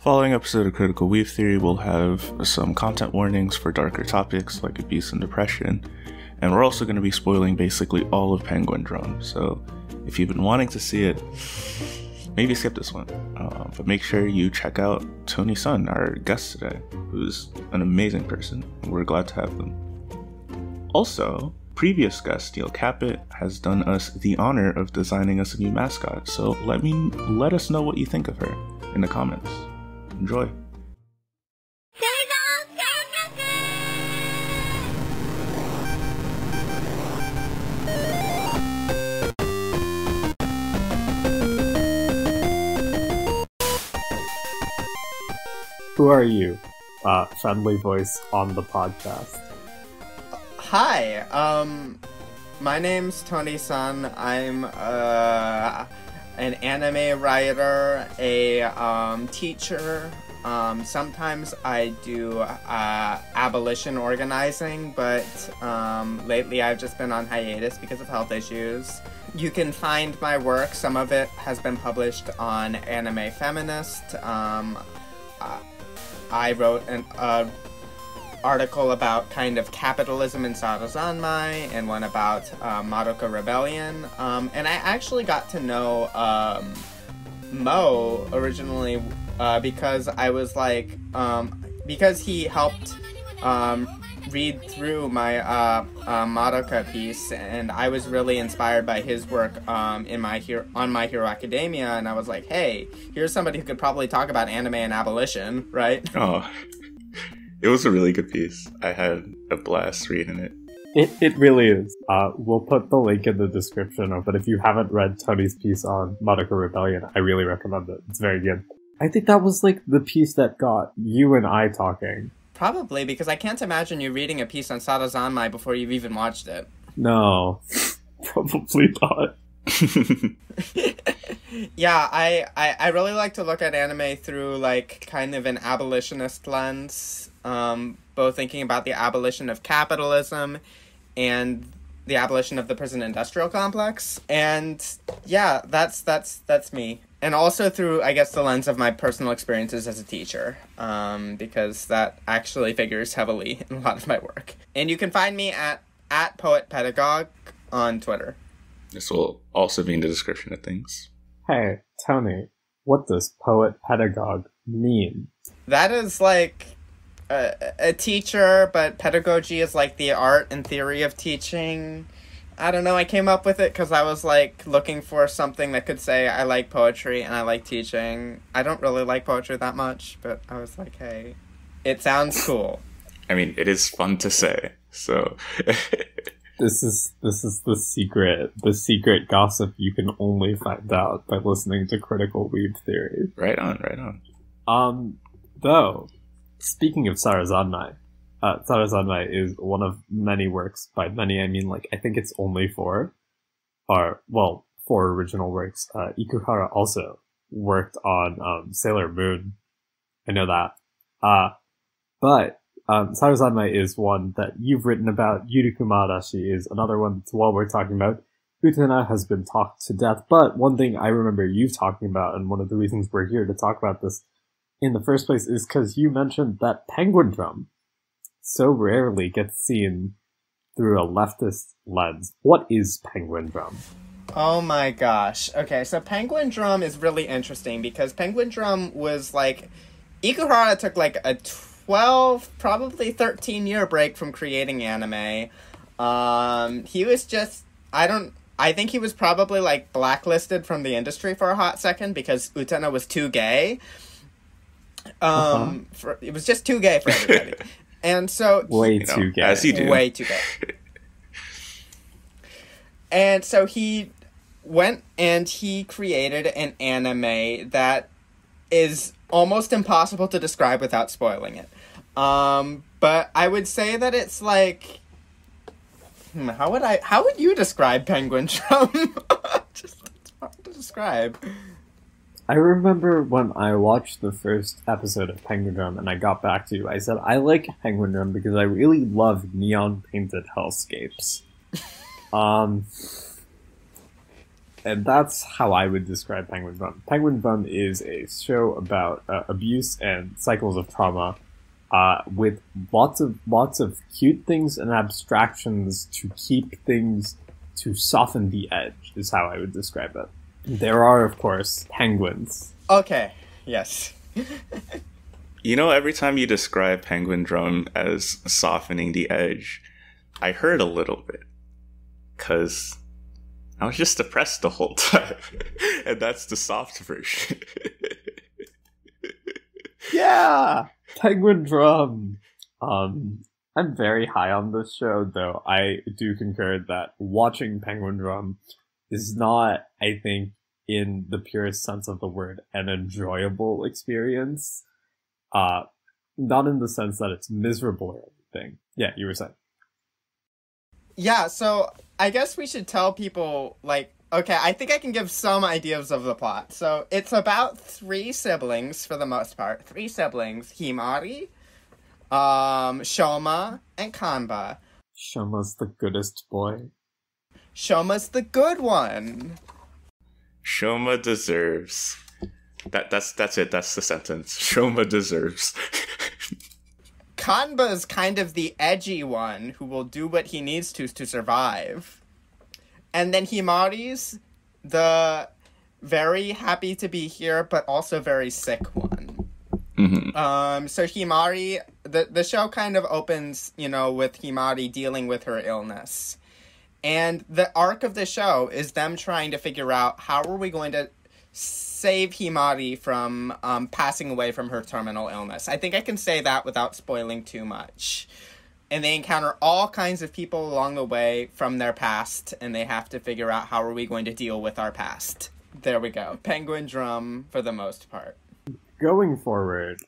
Following episode of Critical Weave Theory will have some content warnings for darker topics like abuse and depression, and we're also going to be spoiling basically all of Penguin Drum, so if you've been wanting to see it, maybe skip this one, but make sure you check out Tony Sun, our guest today, who's an amazing person, and we're glad to have them. Also, previous guest Neil Caput has done us the honor of designing us a new mascot, so let us know what you think of her in the comments. Enjoy. Who are you? Friendly voice on the podcast. Hi, my name's Tony Sun. I'm an anime writer, a teacher. Sometimes I do abolition organizing, but lately I've just been on hiatus because of health issues. You can find my work. Some of it has been published on Anime Feminist. I wrote an article about kind of capitalism in Sarazanmai, and one about Madoka Rebellion. And I actually got to know Mo originally because I was like, because he helped read through my Madoka piece, and I was really inspired by his work on My Hero Academia, and I was like, hey, here's somebody who could probably talk about anime and abolition, right? Oh, it was a really good piece. I had a blast reading it. It really is. We'll put the link in the description, but if you haven't read Tony's piece on Madoka Rebellion, I really recommend it. It's very good. I think that was like the piece that got you and I talking. Probably, because I can't imagine you reading a piece on Sarazanmai before you've even watched it. No, probably not. Yeah, I really like to look at anime through, like, kind of an abolitionist lens, both thinking about the abolition of capitalism and the abolition of the prison-industrial complex, and yeah, that's me. And also through, I guess, the lens of my personal experiences as a teacher, because that actually figures heavily in a lot of my work. And you can find me at Poet Pedagogue on Twitter. This will also be in the description of things. Hey, Tony, what does Poet Pedagogue mean? That is like a teacher, but pedagogy is like the art and theory of teaching. I don't know, I came up with it because I was, like, looking for something that could say I like poetry and I like teaching. I don't really like poetry that much, but I was like, hey, it sounds cool. I mean, it is fun to say, so... This is the secret gossip you can only find out by listening to Critical Weave Theory. Right on. Though, speaking of Sarazanmai, Sarazanmai is one of many works. By many, I mean, like, I think it's only four original works. Ikuhara also worked on Sailor Moon. I know that. But Sarazanmai is one that you've written about. Yurikuma Arashi is another one that's well worth talking about. Utena has been talked to death, but one thing I remember you talking about, and one of the reasons we're here to talk about this in the first place, is because you mentioned that Penguin Drum so rarely gets seen through a leftist lens. What is Penguin Drum? Oh my gosh. Okay, so Penguin Drum is really interesting because Penguin Drum was like... Ikuhara took like a 12, probably 13-year break from creating anime. He was just... I think he was probably like blacklisted from the industry for a hot second because Utena was too gay. It was just too gay for everybody. And so... Way too gay. As you do. Way too gay. And so he went and he created an anime that is almost impossible to describe without spoiling it. But I would say that it's like... How would you describe Penguin Drum? It's hard to describe. I remember when I watched the first episode of Penguin Drum and I got back to you, I said, I like Penguin Drum because I really love neon-painted hellscapes. And that's how I would describe Penguin Drum. Penguin Drum is a show about abuse and cycles of trauma, with lots of cute things and abstractions to keep things, to soften the edge, is how I would describe it. There are, of course, penguins. Okay, yes. You know, every time you describe Penguin Drum as softening the edge, I hurt a little bit. Because I was just depressed the whole time. And that's the soft version. Yeah! Penguin Drum. I'm very high on this show, though I do concur that watching Penguin Drum is not, I think, in the purest sense of the word, an enjoyable experience. Not in the sense that it's miserable or anything. Yeah, you were saying. Yeah, so I guess we should tell people, like, okay, I think I can give some ideas of the plot. So it's about 3 siblings, for the most part. 3 siblings, Himari, Shoma, and Kanba. Shoma's the goodest boy. Shoma's the good one. Shoma deserves. That's it. That's the sentence. Shoma deserves. Kanba is kind of the edgy one who will do what he needs to survive. And then Himari's the very happy to be here, but also very sick one. Mm-hmm. So Himari, the show kind of opens, with Himari dealing with her illness. And the arc of the show is them trying to figure out how are we going to save Himari from passing away from her terminal illness. I think I can say that without spoiling too much. And they encounter all kinds of people along the way from their past, and they have to figure out how are we going to deal with our past. There we go. Penguin Drum for the most part. Going forward,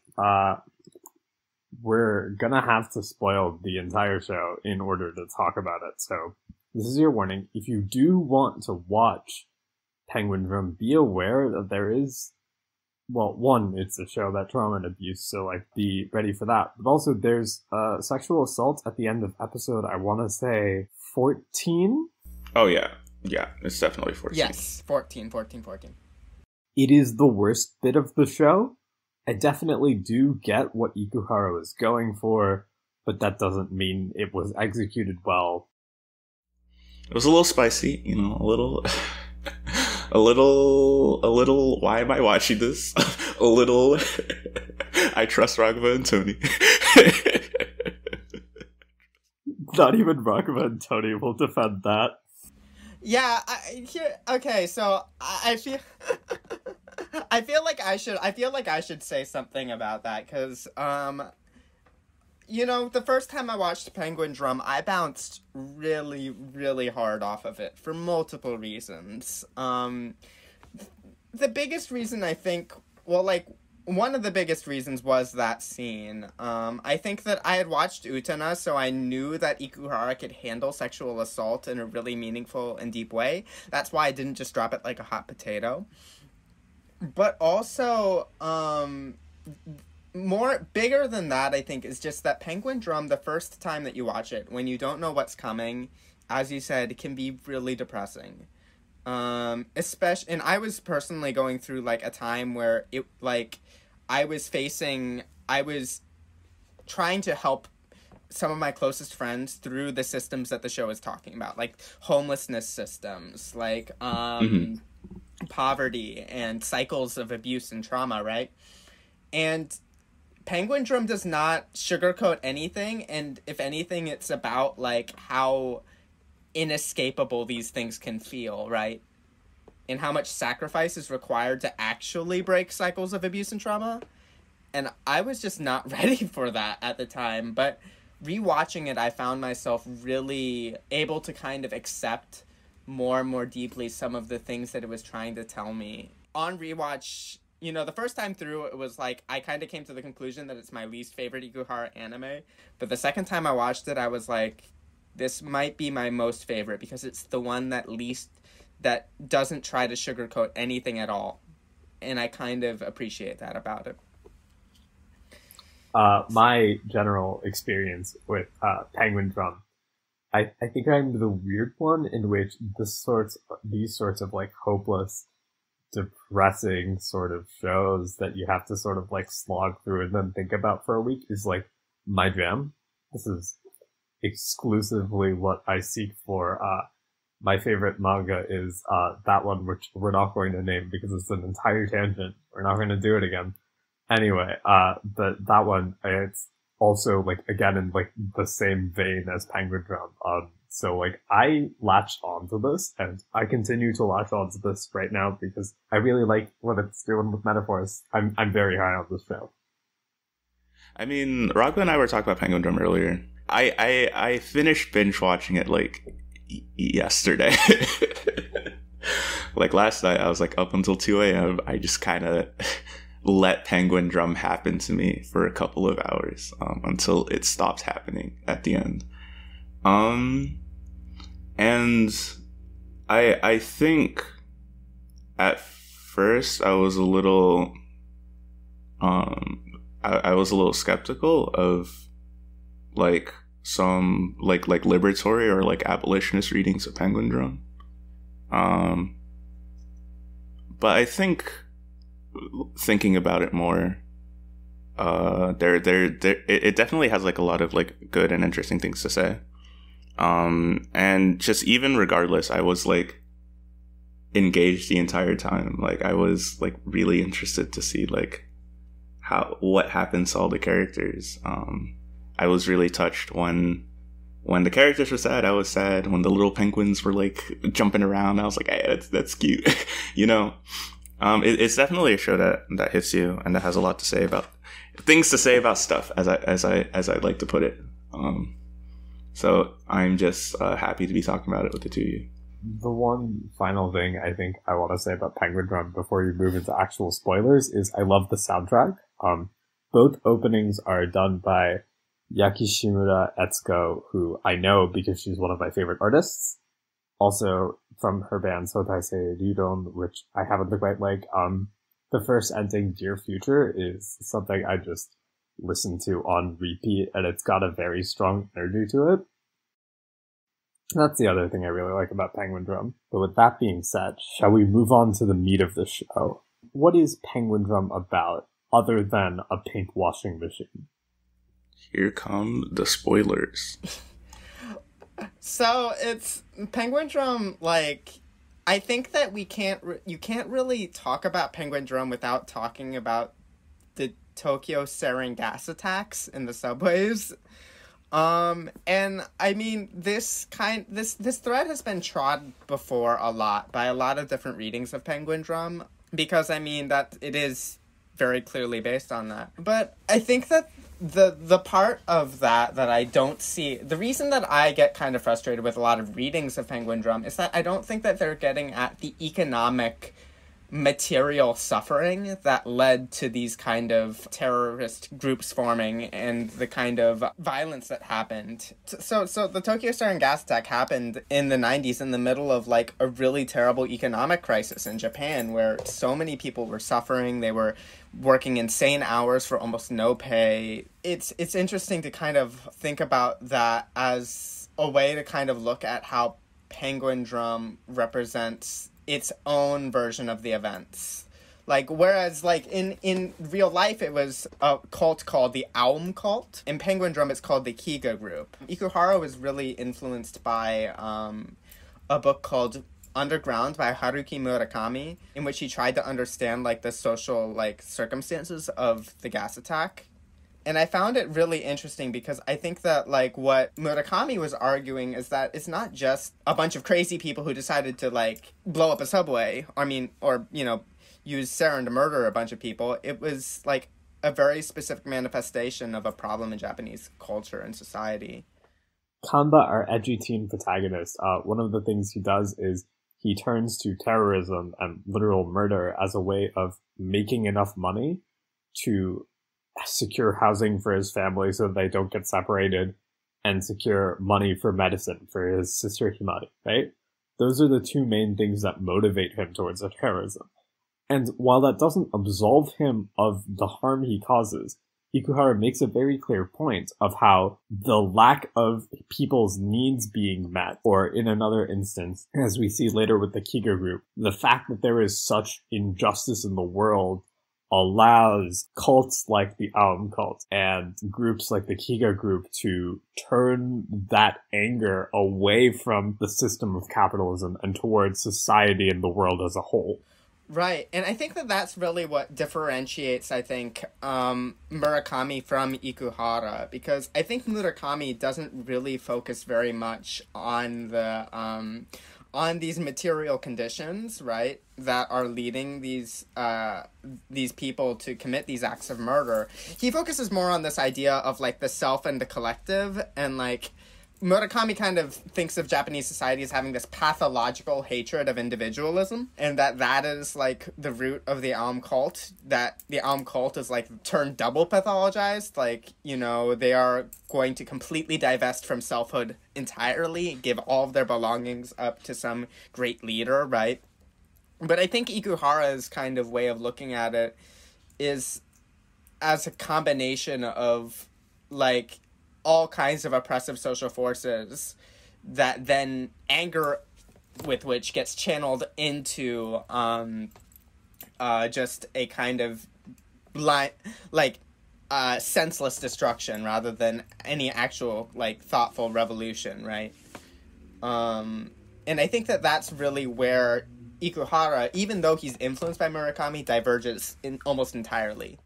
we're gonna have to spoil the entire show in order to talk about it. So this is your warning. If you do want to watch Penguin Drum, be aware that there is, well, one, it's a show about trauma and abuse, so, be ready for that. But also, there's sexual assault at the end of episode, I want to say, 14? Oh, yeah. Yeah, it's definitely 14. Yes, 14. It is the worst bit of the show. I definitely do get what Ikuhara was going for, but that doesn't mean it was executed well. It was a little spicy, a little... a little, why am I watching this? A little, I trust Ragava and Tony. Not even Ragava and Tony will defend that. Yeah, okay, so I feel... I feel like I should say something about that, because, the first time I watched Penguin Drum, I bounced really, really hard off of it for multiple reasons. The biggest reason, I think, one of the biggest reasons was that scene. I think that I had watched Utena, so I knew that Ikuhara could handle sexual assault in a really meaningful and deep way. That's why I didn't just drop it like a hot potato. But also, bigger than that, I think, is just that Penguin Drum, the first time that you watch it, when you don't know what's coming, as you said, it can be really depressing. Especially, and I was personally going through, a time where I was trying to help some of my closest friends through the systems that the show is talking about, like homelessness systems, poverty and cycles of abuse and trauma, right? And Penguin Drum does not sugarcoat anything, and if anything, it's about, how inescapable these things can feel, right? And how much sacrifice is required to actually break cycles of abuse and trauma. And I was just not ready for that at the time, but rewatching it, I found myself really able to kind of accept more and more deeply some of the things that it was trying to tell me. On rewatch, the first time through, it was I kind of came to the conclusion that it's my least favorite Ikuhara anime, but the second time I watched it, I was this might be my most favorite, because it's the one that doesn't try to sugarcoat anything at all, and I kind of appreciate that about it. My general experience with Penguin Drum, I think I'm the weird one in which these sorts of like hopeless, depressing sort of shows that you have to sort of like slog through and then think about for a week is like my jam. This is exclusively what I seek for. My favorite manga is that one, which we're not going to name because it's an entire tangent. We're not going to do it again. Anyway, but that one, it's also like again in like the same vein as Penguin Drum. So like I latched onto this, and I continue to latch onto this right now because I really like what it's doing with metaphors. I'm very high on this show. I mean, Raghu and I were talking about Penguin Drum earlier. I finished binge watching it like yesterday. Like last night, I was like up until 2 a.m. I just kind of let Penguin Drum happen to me for a couple of hours until it stopped happening at the end. And I think at first I was a little I was a little skeptical of like some like liberatory or like abolitionist readings of Penguin Drum. But I think thinking about it more, it definitely has like a lot of like good and interesting things to say. And just even regardless, I was like engaged the entire time. Like I was like really interested to see like what happens to all the characters. I was really touched when the characters were sad. I was sad when the little penguins were like jumping around. I was like, hey, that's cute, you know. It's definitely a show that hits you and that has a lot to say about things to say about stuff, as I like to put it. So I'm just happy to be talking about it with the two of you. The one final thing I think I want to say about Penguin Drum before you move into actual spoilers is I love the soundtrack. Both openings are done by Yakishimura Etsuko, who I know because she's one of my favorite artists. Also from her band Sotaisei Ryudon, which I happen to quite like. The first ending, Dear Future, is something I just listen to on repeat, and it's got a very strong energy to it. That's the other thing I really like about Penguin Drum. But with that being said, shall we move on to the meat of the show? What is Penguin Drum about, other than a pink washing machine? Here come the spoilers. So it's Penguin Drum. Like, I think that you can't really talk about Penguin Drum without talking about the Tokyo sarin gas attacks in the subways. And I mean, this thread has been trod before a lot by a lot of different readings of Penguin Drum, because I mean that it is very clearly based on that. But I think that the part of that I don't see, the reason that I get kind of frustrated with a lot of readings of Penguin Drum is that I don't think that they're getting at the economic material suffering that led to these kind of terrorist groups forming and the kind of violence that happened. So the Tokyo sarin gas attack happened in the 90s in the middle of like a really terrible economic crisis in Japan, where so many people were suffering. They were working insane hours for almost no pay. It's interesting to kind of think about that as a way to kind of look at how Penguin Drum represents its own version of the events. Like, whereas, like, in real life, it was a cult called the Aum cult. In Penguin Drum, it's called the Kiga group. Ikuhara was really influenced by a book called Underground by Haruki Murakami, in which he tried to understand, like, the social, like, circumstances of the gas attack. And I found it really interesting because I think that, like, what Murakami was arguing is that it's not just a bunch of crazy people who decided to, like, blow up a subway, or, you know, use sarin to murder a bunch of people. It was, like, a very specific manifestation of a problem in Japanese culture and society. Kanda, our edgy teen protagonist, one of the things he does is he turns to terrorism and literal murder as a way of making enough money to secure housing for his family so that they don't get separated, and secure money for medicine for his sister Himari, right? Those are the two main things that motivate him towards the terrorism. And while that doesn't absolve him of the harm he causes, Ikuhara makes a very clear point of how the lack of people's needs being met, or in another instance, as we see later with the Kiga group, the fact that there is such injustice in the world allows cults like the Aum cult and groups like the Kiga group to turn that anger away from the system of capitalism and towards society and the world as a whole. Right, and I think that that's really what differentiates, I think, Murakami from Ikuhara, because I think Murakami doesn't really focus very much on the on these material conditions, right, that are leading these people to commit these acts of murder. He focuses more on this idea of, like, the self and the collective, and, like, Murakami kind of thinks of Japanese society as having this pathological hatred of individualism, and that is, like, the root of the Aum cult, that the Aum cult is, like, turned double pathologized, like, you know, they are going to completely divest from selfhood entirely, give all of their belongings up to some great leader, right? But I think Ikuhara's kind of way of looking at it is as a combination of, like, all kinds of oppressive social forces that then anger with which gets channeled into just a kind of blind, like, senseless destruction rather than any actual, like, thoughtful revolution, right? And I think that that's really where Ikuhara, even though he's influenced by Murakami, diverges almost entirely.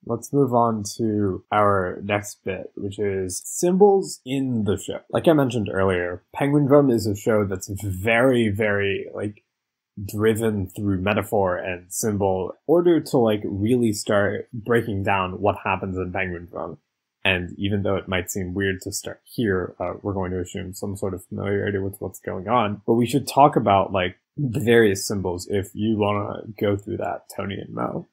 Let's move on to our next bit, which is symbols in the show. Like I mentioned earlier, Penguin Drum is a show that's very, very, like, driven through metaphor and symbol in order to, like, really start breaking down what happens in Penguin Drum. And even though it might seem weird to start here, we're going to assume some sort of familiarity with what's going on. But we should talk about, like, the various symbols if you want to go through that, Tony and Mo.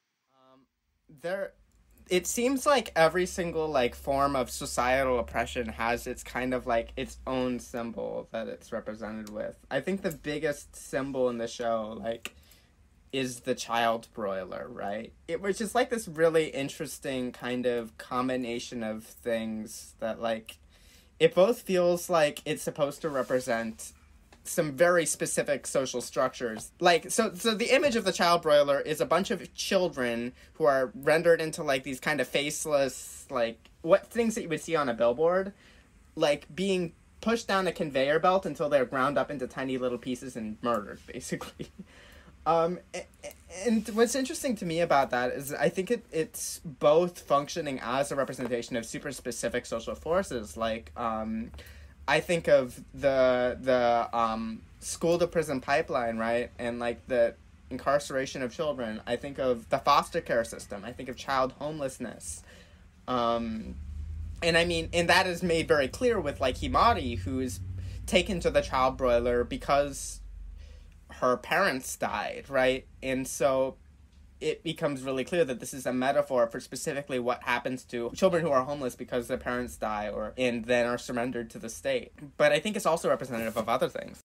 It seems like every single, like, form of societal oppression has its kind of, like, its own symbol that it's represented with. I think the biggest symbol in the show, like, is the child broiler, right? It was just, like, this really interesting kind of combination of things that, like, it both feels like it's supposed to represent some very specific social structures. Like, so the image of the child broiler is a bunch of children who are rendered into, like, these kind of faceless, like, what things that you would see on a billboard, like, being pushed down a conveyor belt until they're ground up into tiny little pieces and murdered, basically. And what's interesting to me about that is I think it's both functioning as a representation of super specific social forces, like, I think of the school to prison pipeline, right? And, like, the incarceration of children. I think of the foster care system. I think of child homelessness. And I mean, and that is made very clear with, like, Himari, who's taken to the child broiler because her parents died, right? And so it becomes really clear that this is a metaphor for specifically what happens to children who are homeless because their parents die and then are surrendered to the state. But I think it's also representative of other things.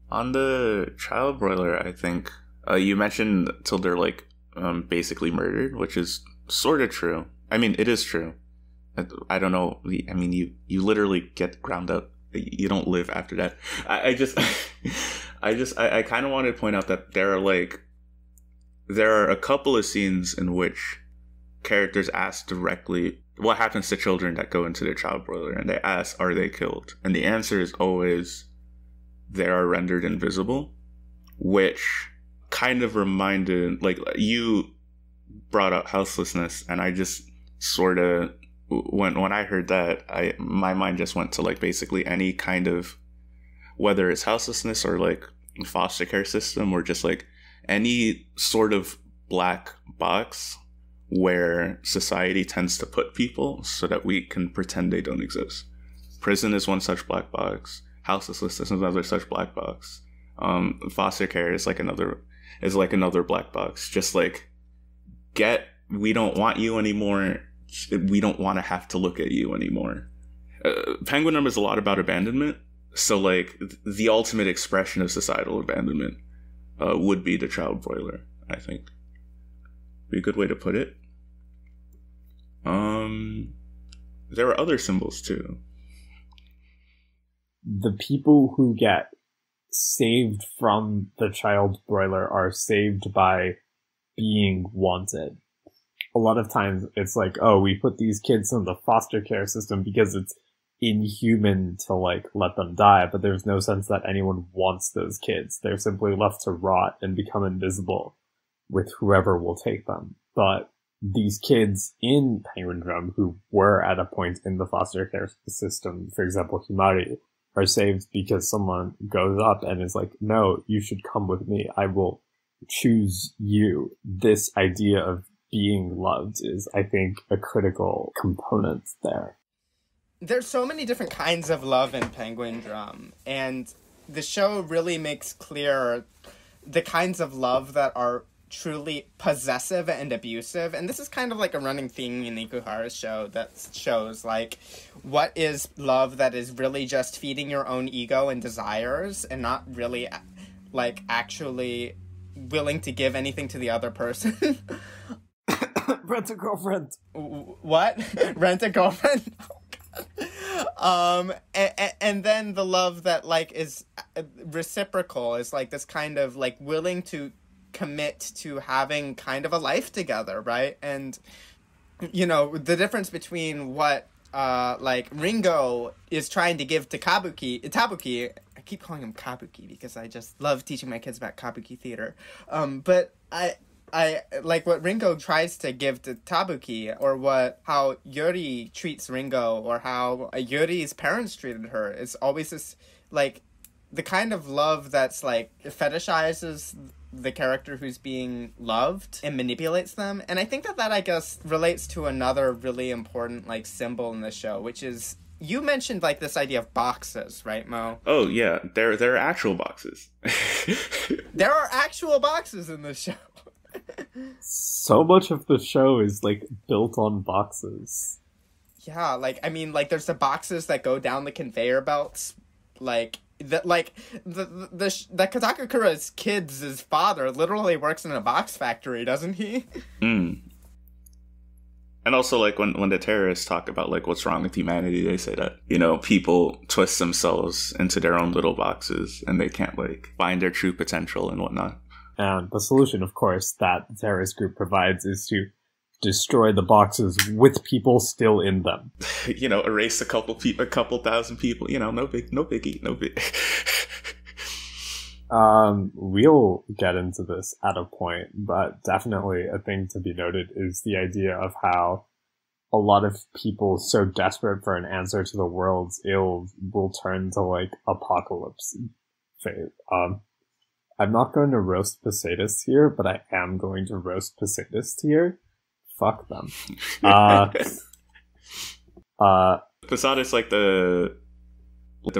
On the child broiler, I think you mentioned till they're, like, basically murdered, which is sort of true. I mean, it is true. I don't know. I mean, you literally get ground up. You don't live after that. I kind of wanted to point out that there are a couple of scenes in which characters ask directly what happens to children that go into the child broiler, and they ask, are they killed? And the answer is always, they are rendered invisible, which kind of reminded, like, you brought up houselessness, and I just sort of, when I heard that, my mind just went to, like, basically any kind of, whether it's houselessness or, like, foster care system or just, like, any sort of black box where society tends to put people so that we can pretend they don't exist. Prison is one such black box. Houselessness is another such black box. Foster care is like another black box. Just like, we don't want you anymore. We don't want to have to look at you anymore. Penguin Drum is a lot about abandonment. So, like, the ultimate expression of societal abandonment would be the child broiler, I think. Be a good way to put it. there were other symbols too. The people who get saved from the child broiler are saved by being wanted. A lot of times it's like, oh, we put these kids in the foster care system because it's inhuman to like let them die, but there's no sense that anyone wants those kids. They're simply left to rot and become invisible with whoever will take them. But these kids in Penguin Drum who were at a point in the foster care system, for example, Himari, are saved because someone goes up and is like, no, you should come with me. I will choose you. This idea of being loved is, I think, a critical component there. There's so many different kinds of love in Penguin Drum, and the show really makes clear the kinds of love that are truly possessive and abusive, and this is kind of like a running theme in Ikuhara's show that shows, like, what is love that is really just feeding your own ego and desires and not really, like, actually willing to give anything to the other person. Rent a girlfriend. What? Rent a girlfriend? And then the love that, like, is reciprocal, is like this kind of, like, willing to commit to having kind of a life together, right? And, you know, the difference between what like Ringo is trying to give to Tabuki, I keep calling him Kabuki because I just love teaching my kids about Kabuki theater, but I like what Ringo tries to give to Tabuki, or how Yuri treats Ringo, or how Yuri's parents treated her. It's always this, like, the kind of love that's, like, fetishizes the character who's being loved and manipulates them. And I think that I guess relates to another really important, like, symbol in the show, which is, you mentioned, like, this idea of boxes, right, Mo? Oh yeah, there are actual boxes. There are actual boxes in the show. So much of the show is, like, built on boxes. Yeah, like, I mean, like, there's the boxes that go down the conveyor belts, like, the Katakakura's kid's father literally works in a box factory, doesn't he? Mm. And also, like, when the terrorists talk about, like, what's wrong with humanity, they say that, you know, people twist themselves into their own little boxes and they can't, like, find their true potential and whatnot. And the solution, of course, that the terrorist group provides is to destroy the boxes with people still in them. You know, erase a couple thousand people. You know, no biggie. We'll get into this at a point, but definitely a thing to be noted is the idea of how a lot of people so desperate for an answer to the world's ills will turn to, like, apocalypse phase. I'm not going to roast Poseidus here, but I am going to roast Poseidus here. Fuck them. Poseidus, like the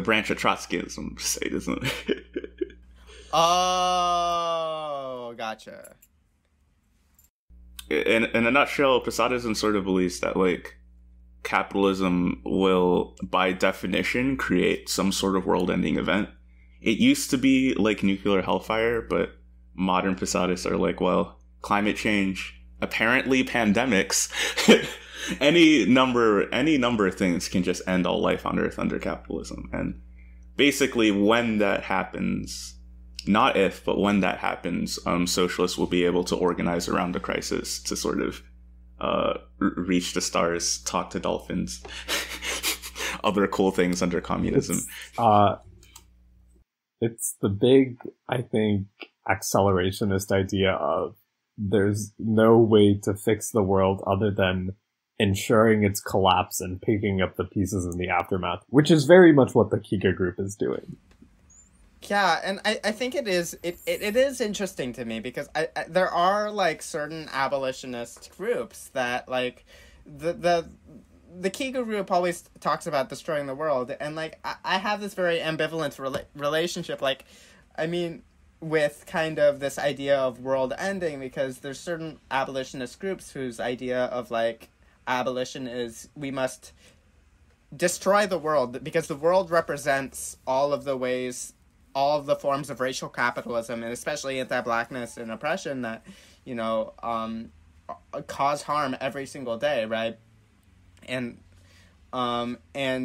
branch of Trotskyism, isn't it? Oh, gotcha. In a nutshell, Poseidon sort of believes that, like, capitalism will, by definition, create some sort of world-ending event. It used to be, like, nuclear hellfire, but modern Posadists are like, well, climate change, apparently pandemics, any number of things can just end all life on Earth under capitalism. And basically, when that happens, not if, but when that happens, socialists will be able to organize around the crisis to sort of reach the stars, talk to dolphins, other cool things under communism. It's the big, I think, accelerationist idea of there's no way to fix the world other than ensuring its collapse and picking up the pieces in the aftermath, which is very much what the Kiga group is doing. Yeah, and I think it is interesting to me because there are, like, certain abolitionist groups that, like, the Kiga group always talks about destroying the world, and, like, I have this very ambivalent relationship, like, I mean, with kind of this idea of world ending, because there's certain abolitionist groups whose idea of, like, abolition is we must destroy the world, because the world represents all of the ways, all of the forms of racial capitalism, and especially anti-blackness and oppression that, you know, cause harm every single day, right? And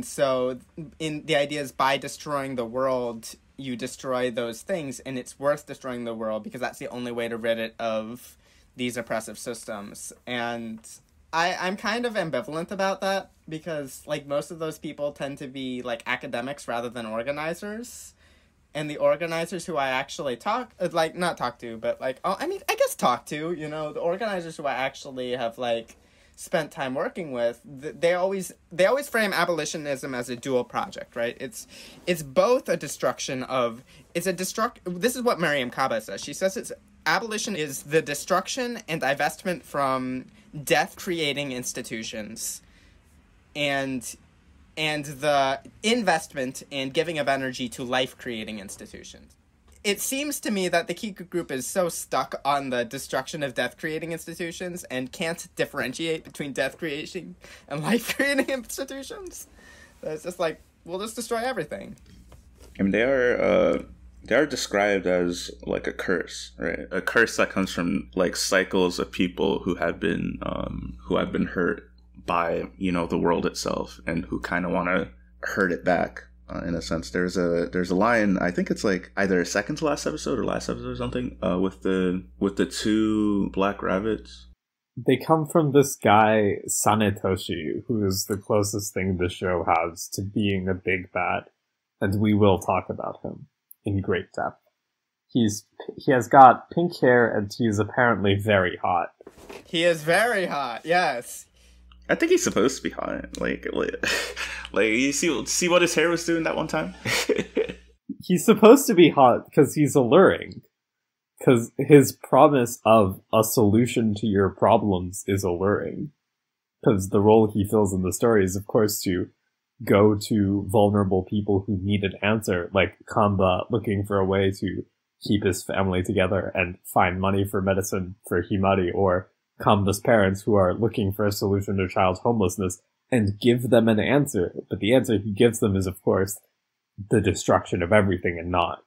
so in the idea is by destroying the world, you destroy those things, and it's worth destroying the world because that's the only way to rid it of these oppressive systems. And I'm kind of ambivalent about that because, like, most of those people tend to be, like, academics rather than organizers. And the organizers who I actually talk to, you know, the organizers who I actually have, like, spent time working with, they always frame abolitionism as a dual project, right? It's both a destruction of, this is what Mariame Kaba says. She says abolition is the destruction and divestment from death-creating institutions, and the investment and giving of energy to life-creating institutions. It seems to me that the Kiku group is so stuck on the destruction of death-creating institutions and can't differentiate between death-creating and life-creating institutions. It's just like, we'll just destroy everything. I mean, they are described as like a curse, right? A curse that comes from like cycles of people who have been hurt by, you know, the world itself, and who kind of want to hurt it back. In a sense, there's a line, I think it's like either second to last episode or last episode or something, with the two black rabbits. They come from this guy Sanetoshi, who is the closest thing the show has to being a big bad, and we will talk about him in great depth. He has got pink hair, and he is apparently very hot. He is very hot, yes. I think he's supposed to be hot. Like you see what his hair was doing that one time? He's supposed to be hot because he's alluring. Because his promise of a solution to your problems is alluring. Because the role he fills in the story is, of course, to go to vulnerable people who need an answer, like Kamba looking for a way to keep his family together and find money for medicine for Himari, or Kamba's parents who are looking for a solution to child homelessness, and give them an answer. But the answer he gives them is, of course, the destruction of everything, and not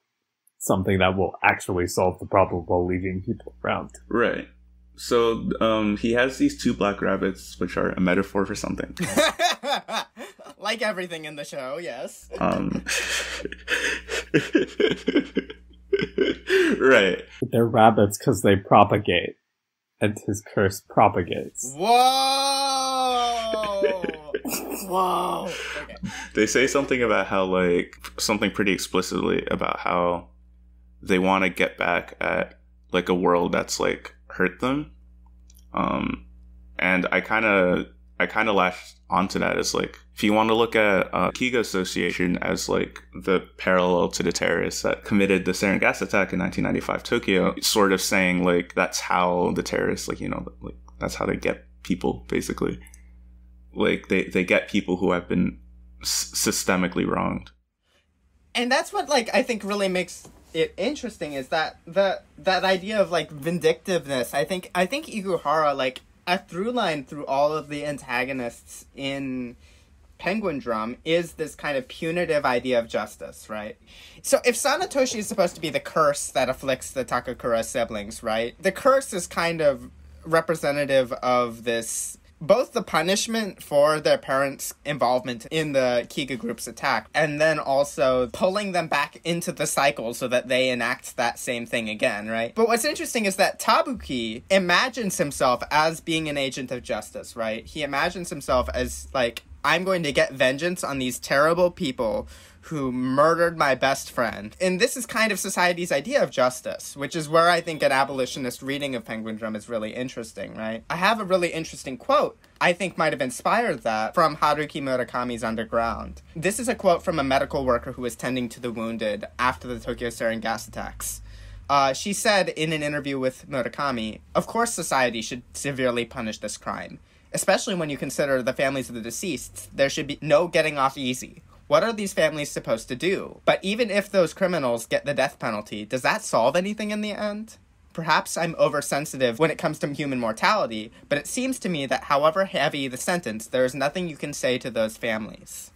something that will actually solve the problem while leaving people around. Right. So he has these two black rabbits, which are a metaphor for something. Like everything in the show, yes. Right. They're rabbits because they propagate. And his curse propagates. Whoa! Whoa! Okay. They say something about how, like, something pretty explicitly about how they want to get back at, like, a world that's, like, hurt them. And I kind of latched onto that as, like, if you want to look at Kiga Association as, like, the parallel to the terrorists that committed the sarin gas attack in 1995 Tokyo, sort of saying, like, that's how the terrorists, like, you know, like, that's how they get people, basically. Like, they get people who have been systemically wronged. And that's what, like, I think really makes it interesting, is that that idea of, like, vindictiveness. I think Ikuhara, like, a through line through all of the antagonists in Penguin Drum is this kind of punitive idea of justice, right? So if Sanetoshi is supposed to be the curse that afflicts the Takakura siblings, right? The curse is kind of representative of this, both the punishment for their parents' involvement in the Kiga group's attack, and then also pulling them back into the cycle so that they enact that same thing again, right? But what's interesting is that Tabuki imagines himself as being an agent of justice, right? He imagines himself as, like, I'm going to get vengeance on these terrible people who murdered my best friend. And this is kind of society's idea of justice, which is where I think an abolitionist reading of Penguin Drum is really interesting, right? I have a really interesting quote I think might have inspired that from Haruki Murakami's Underground. This is a quote from a medical worker who was tending to the wounded after the Tokyo sarin gas attacks. She said in an interview with Murakami, "Of course society should severely punish this crime. Especially when you consider the families of the deceased, there should be no getting off easy. What are these families supposed to do? But even if those criminals get the death penalty, does that solve anything in the end? Perhaps I'm oversensitive when it comes to human mortality, but it seems to me that however heavy the sentence, there is nothing you can say to those families."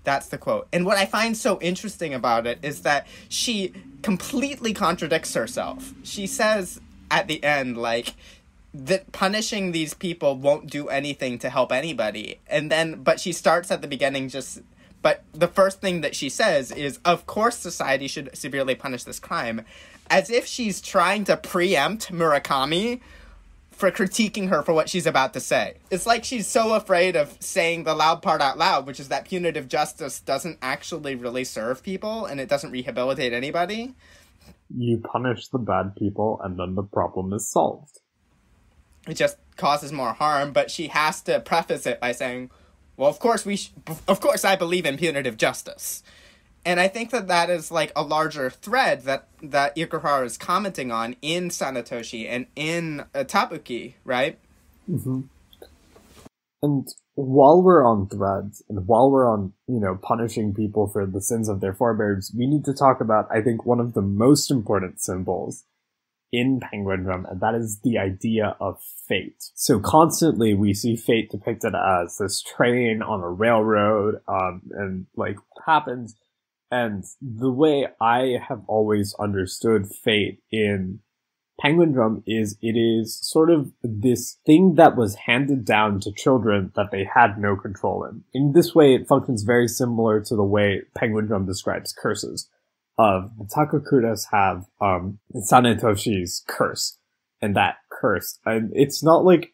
That's the quote. And what I find so interesting about it is that she completely contradicts herself. She says at the end, like, that punishing these people won't do anything to help anybody. And then, but she starts at the beginning but the first thing that she says is, of course society should severely punish this crime, as if she's trying to preempt Murakami for critiquing her for what she's about to say. It's like she's so afraid of saying the loud part out loud, which is that punitive justice doesn't actually really serve people and it doesn't rehabilitate anybody. You punish the bad people and then the problem is solved. It just causes more harm, but she has to preface it by saying, well, of course of course I believe in punitive justice. And I think that is like a larger thread that Ikuhara is commenting on in Sanetoshi and in Tabuki, right? Mm-hmm. And while we're on threads, and while we're on, punishing people for the sins of their forebears, we need to talk about, I think, one of the most important symbols in Penguin Drum, and that is the idea of fate. So constantly we see fate depicted as this train on a railroad, and like what happens. And the way I have always understood fate in Penguin Drum is it is sort of this thing that was handed down to children that they had no control in. In this way, it functions very similar to the way Penguin Drum describes curses. The Takakuras have Sanetoshi's curse, and that curse. And it's not like,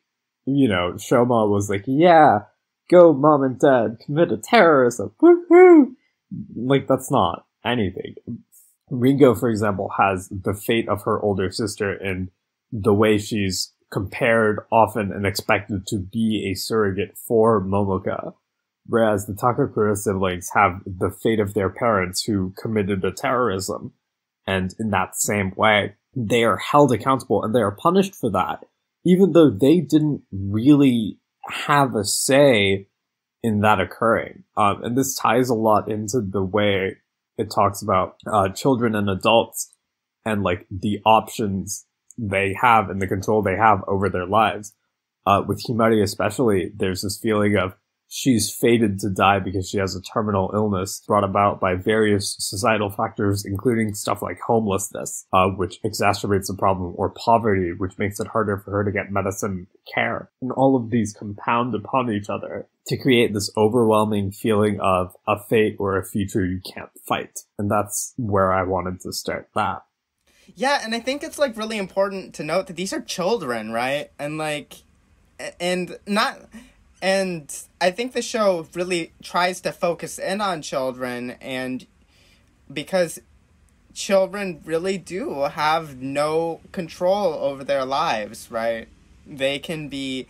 Shoma was like, yeah, go mom and dad, commit a terrorism, woohoo! Like, that's not anything. Ringo, for example, has the fate of her older sister in the way she's compared often and expected to be a surrogate for Momoka. Whereas the Takakura siblings have the fate of their parents who committed a terrorism. And in that same way, they are held accountable and they are punished for that, even though they didn't really have a say in that occurring. And this ties a lot into the way it talks about children and adults and like the options they have and the control they have over their lives. With Himari especially, there's this feeling of she's fated to die because she has a terminal illness brought about by various societal factors, including stuff like homelessness, which exacerbates the problem, or poverty, which makes it harder for her to get medicine care. And all of these compound upon each other to create this overwhelming feeling of a fate or a future you can't fight. And that's where I wanted to start that. Yeah, and I think it's like really important to note that these are children, right? And I think the show really tries to focus in on children, and because children really do have no control over their lives, right? They can be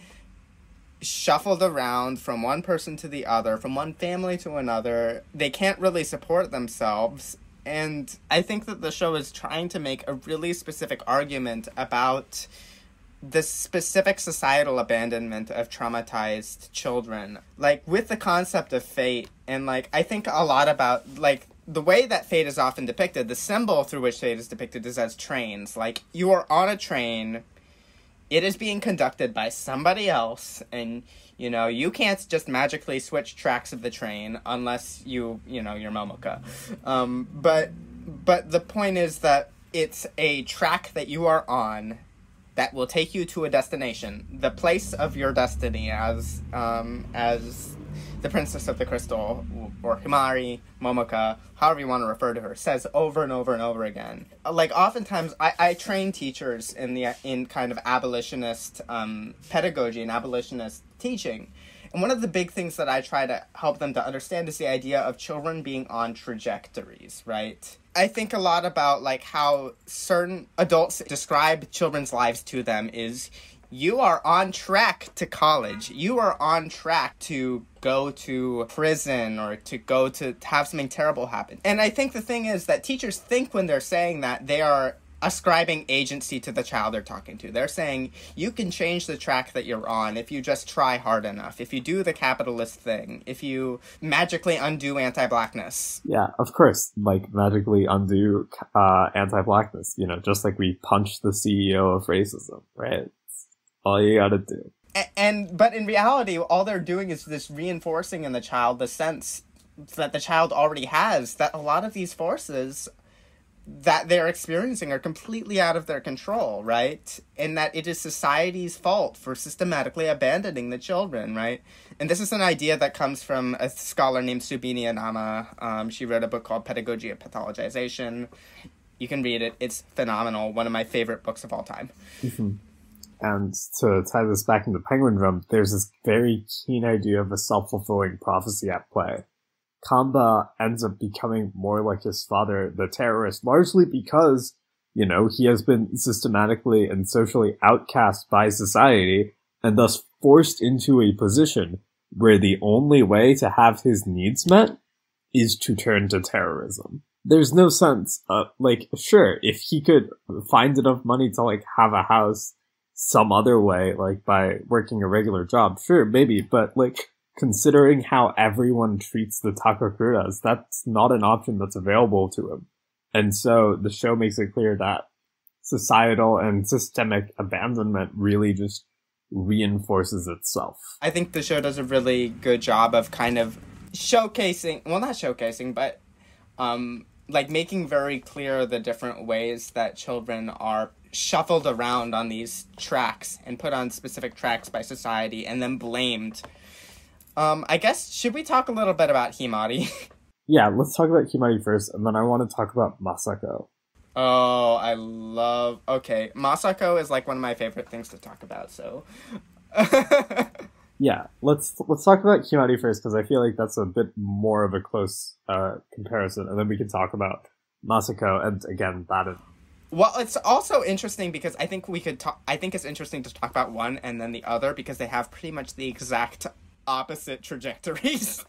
shuffled around from one person to the other, from one family to another. They can't really support themselves. And I think that the show is trying to make a really specific argument about the specific societal abandonment of traumatized children. Like, with the concept of fate, and, like, I think a lot about, like, the way that fate is often depicted, the symbol through which fate is depicted is as trains. Like, you are on a train, it is being conducted by somebody else, and, you can't just magically switch tracks of the train unless you're Momoka. But the point is that it's a track that you are on that will take you to a destination, the place of your destiny, as the Princess of the Crystal, or Himari, Momoka, however you want to refer to her, says over and over and over again. Like, oftentimes, I train teachers in kind of abolitionist pedagogy and abolitionist teaching. And one of the big things that I try to help them to understand is the idea of children being on trajectories, right? I think a lot about, like, how certain adults describe children's lives to them is, you are on track to college. You are on track to go to prison or to go to have something terrible happen. And I think the thing is that teachers think when they're saying that, they are ascribing agency to the child they're talking to. They're saying, you can change the track that you're on if you just try hard enough, if you do the capitalist thing, if you magically undo anti-blackness. Yeah, of course, like, magically undo anti-blackness, just like we punched the CEO of racism, right? It's all you gotta do. But in reality, all they're doing is this reinforcing in the child the sense that the child already has, that a lot of these forces that they're experiencing are completely out of their control, right? And that it is society's fault for systematically abandoning the children, right? And this is an idea that comes from a scholar named Subini Anama. She wrote a book called Pedagogy of Pathologization. You can read it. It's phenomenal. One of my favorite books of all time. Mm-hmm. And to tie this back into Penguin Drum, there's this very keen idea of a self-fulfilling prophecy at play. Kamba ends up becoming more like his father, the terrorist, largely because, you know, he has been systematically and socially outcast by society and thus forced into a position where the only way to have his needs met is to turn to terrorism. There's no sense, sure, if he could find enough money to, like, have a house some other way, like, by working a regular job, sure, maybe, but, like, considering how everyone treats the Takakuras, that's not an option that's available to him. And so the show makes it clear that societal and systemic abandonment really just reinforces itself. I think the show does a really good job of kind of showcasing, well, not showcasing, but making very clear the different ways that children are shuffled around on these tracks and put on specific tracks by society and then blamed. I guess, should we talk a little bit about Himari? Yeah, let's talk about Himari first, and then I want to talk about Masako. Oh, okay, Masako is like one of my favorite things to talk about, so... Yeah, let's talk about Himari first, because I feel like that's a bit more of a close comparison, and then we can talk about Masako, and again, that is... Well, it's also interesting because I think I think it's interesting to talk about one and then the other, because they have pretty much the exact opposite trajectories.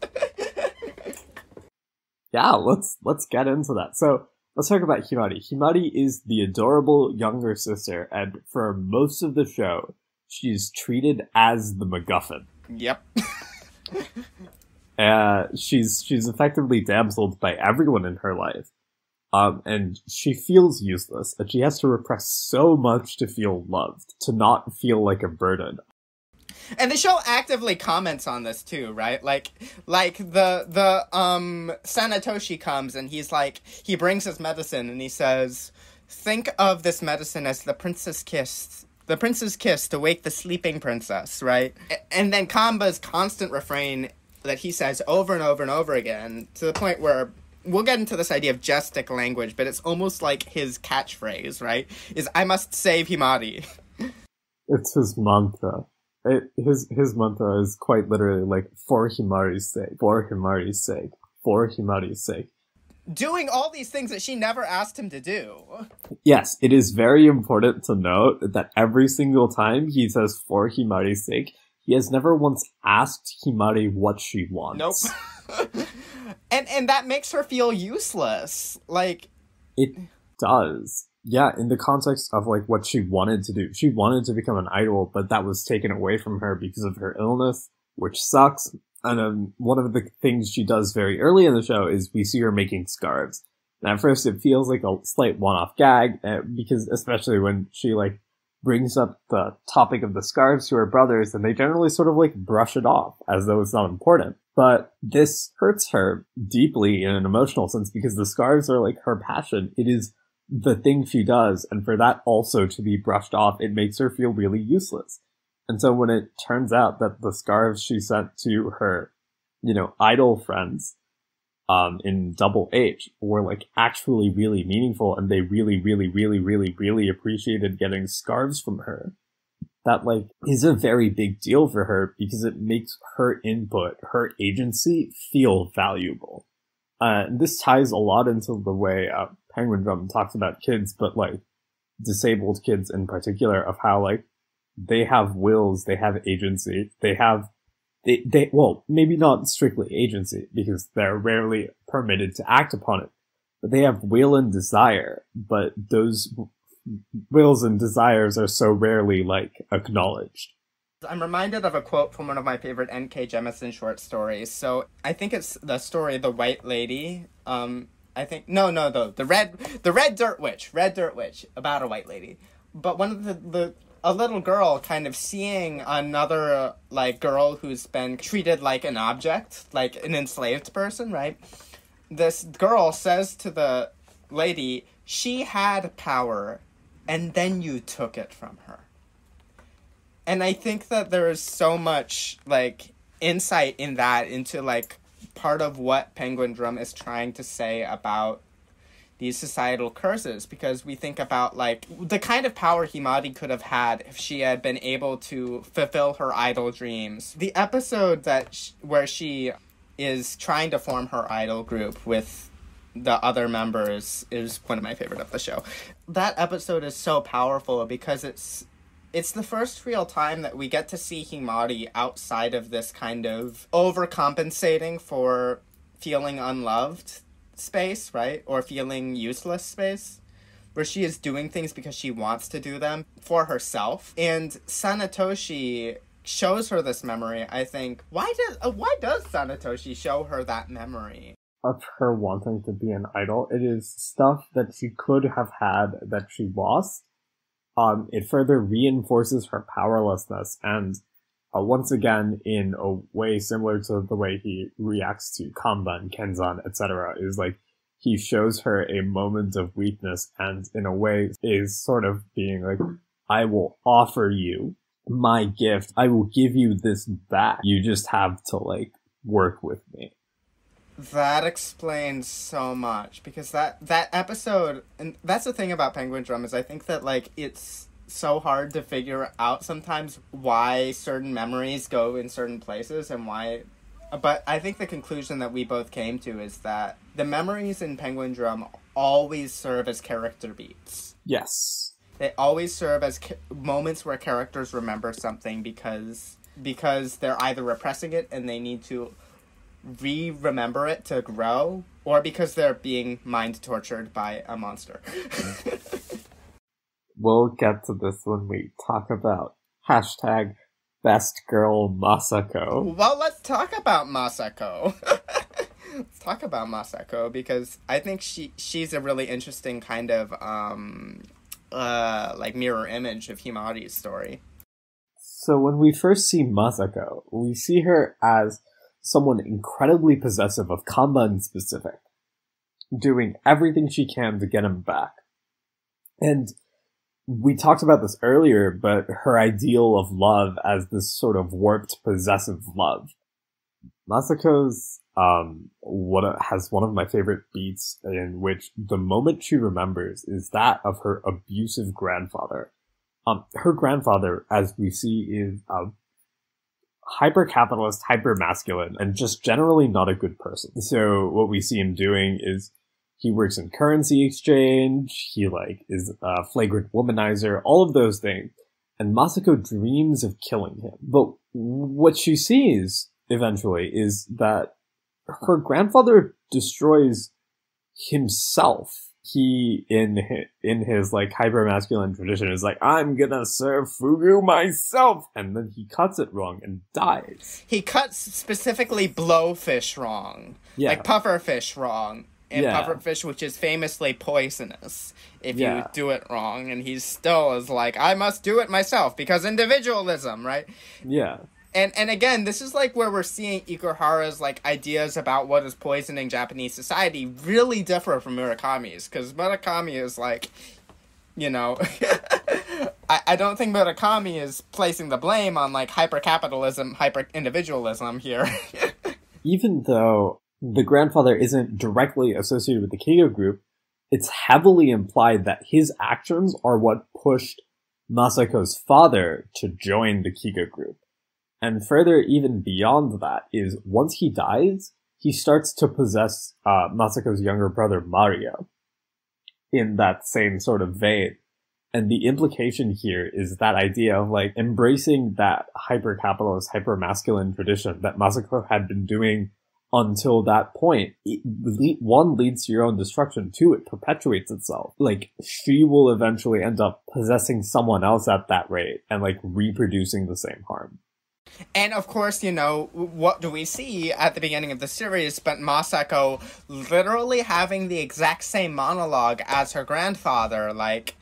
Yeah, let's get into that. So, let's talk about Himari. Himari is the adorable younger sister, and for most of the show, she's treated as the MacGuffin. Yep. She's effectively damseled by everyone in her life. And she feels useless, and she has to repress so much to feel loved, to not feel like a burden. And the show actively comments on this too, right? Like the Sanetoshi comes and he brings his medicine and he says, think of this medicine as the prince's kiss to wake the sleeping princess, right? And then Kamba's constant refrain that he says over and over and over again, to the point where we'll get into this idea of gestic language, but it's almost like his catchphrase, right? Is, I must save Himari. It's his mantra. His mantra is quite literally like, for Himari's sake, for Himari's sake, for Himari's sake. Doing all these things that she never asked him to do. Yes, it is very important to note that every single time he says for Himari's sake, he has never once asked Himari what she wants. Nope. And that makes her feel useless. Like, it does. Yeah, in the context of, like, what she wanted to do. She wanted to become an idol, but that was taken away from her because of her illness, which sucks. And one of the things she does very early in the show is we see her making scarves. And at first it feels like a slight one-off gag, because especially when she, like, brings up the topic of the scarves to her brothers, and they generally sort of, like, brush it off as though it's not important. But this hurts her deeply in an emotional sense because the scarves are, like, her passion. It is the thing she does, and for that also to be brushed off, it makes her feel really useless. And so when it turns out that the scarves she sent to her, idol friends, in Double H were, like, actually really meaningful, and they really, really, really, really, really appreciated getting scarves from her, that, like, is a very big deal for her because it makes her input, her agency, feel valuable. This ties a lot into the way Penguin Drum talks about kids, but, like, disabled kids in particular, of how, like, they have wills, they have agency, well, maybe not strictly agency, because they're rarely permitted to act upon it, but they have will and desire, but those wills and desires are so rarely, like, acknowledged. I'm reminded of a quote from one of my favorite N.K. Jemisin short stories. So I think it's the story The White Lady. The Red Dirt Witch, about a white lady. But one of a little girl kind of seeing another, like, girl who's been treated like an object, like an enslaved person, right? This girl says to the lady, she had power, and then you took it from her. And I think that there is so much, like, insight in that into, like, part of what Penguin Drum is trying to say about these societal curses, because we think about, like, the kind of power Himari could have had if she had been able to fulfill her idol dreams. The episode where she is trying to form her idol group with the other members is one of my favorite of the show. That episode is so powerful because it's the first real time that we get to see Himari outside of this kind of overcompensating for feeling unloved space, right? Or feeling useless space, where she is doing things because she wants to do them for herself. And Sanetoshi shows her this memory, I think. Why does Sanetoshi show her that memory? Of her wanting to be an idol. It is stuff that she could have had that she lost. It further reinforces her powerlessness, and once again, in a way similar to the way he reacts to Kanban, Kenzan, etc., is like he shows her a moment of weakness, and in a way is sort of being like, I will offer you my gift. I will give you this back. You just have to, like, work with me. That explains so much, because that episode, and that's the thing about Penguin Drum, is I think that, like, it's so hard to figure out sometimes why certain memories go in certain places and why, but I think the conclusion that we both came to is that the memories in Penguin Drum always serve as character beats. Yes. They always serve as moments where characters remember something because they're either repressing it and they need to remember it to grow, or because they're being mind tortured by a monster. We'll get to this when we talk about hashtag best girl Masako. Well, let's talk about Masako. Let's talk about Masako, because I think she's a really interesting kind of like mirror image of Himari's story. So when we first see Masako, we see her as someone incredibly possessive of Kanban in specific, doing everything she can to get him back. And we talked about this earlier, but her ideal of love as this sort of warped, possessive love. Masako's has one of my favorite beats, in which the moment she remembers is that of her abusive grandfather. Her grandfather, as we see, is hyper-capitalist, hyper-masculine, and just generally not a good person. So what we see him doing is he works in currency exchange, he, like, is a flagrant womanizer, all of those things. And Masako dreams of killing him. But what she sees, eventually, is that her grandfather destroys himself. He, in his, like, hyper-masculine tradition, is like, I'm gonna serve Fugu myself! And then he cuts it wrong and dies. He cuts specifically blowfish wrong. Yeah. Like pufferfish wrong. And Yeah. pufferfish, which is famously poisonous if you do it wrong. And he still is like, I must do it myself, because individualism, right? Yeah. And again, this is like where we're seeing Ikuhara's, like, ideas about what is poisoning Japanese society really differ from Murakami's, because Murakami is like, you know, I don't think Murakami is placing the blame on, like, hyper-capitalism, hyper-individualism here. Even though the grandfather isn't directly associated with the Kigo group, it's heavily implied that his actions are what pushed Masako's father to join the Kigo group. And further, even beyond that, is once he dies, he starts to possess Masako's younger brother, Mario, in that same sort of vein. And the implication here is that idea of, like, embracing that hyper-capitalist, hyper-masculine tradition that Masako had been doing until that point. One leads to your own destruction, two, it perpetuates itself. Like, she will eventually end up possessing someone else at that rate and, like, reproducing the same harm. And of course, you know, what do we see at the beginning of the series but Masako literally having the exact same monologue as her grandfather, like,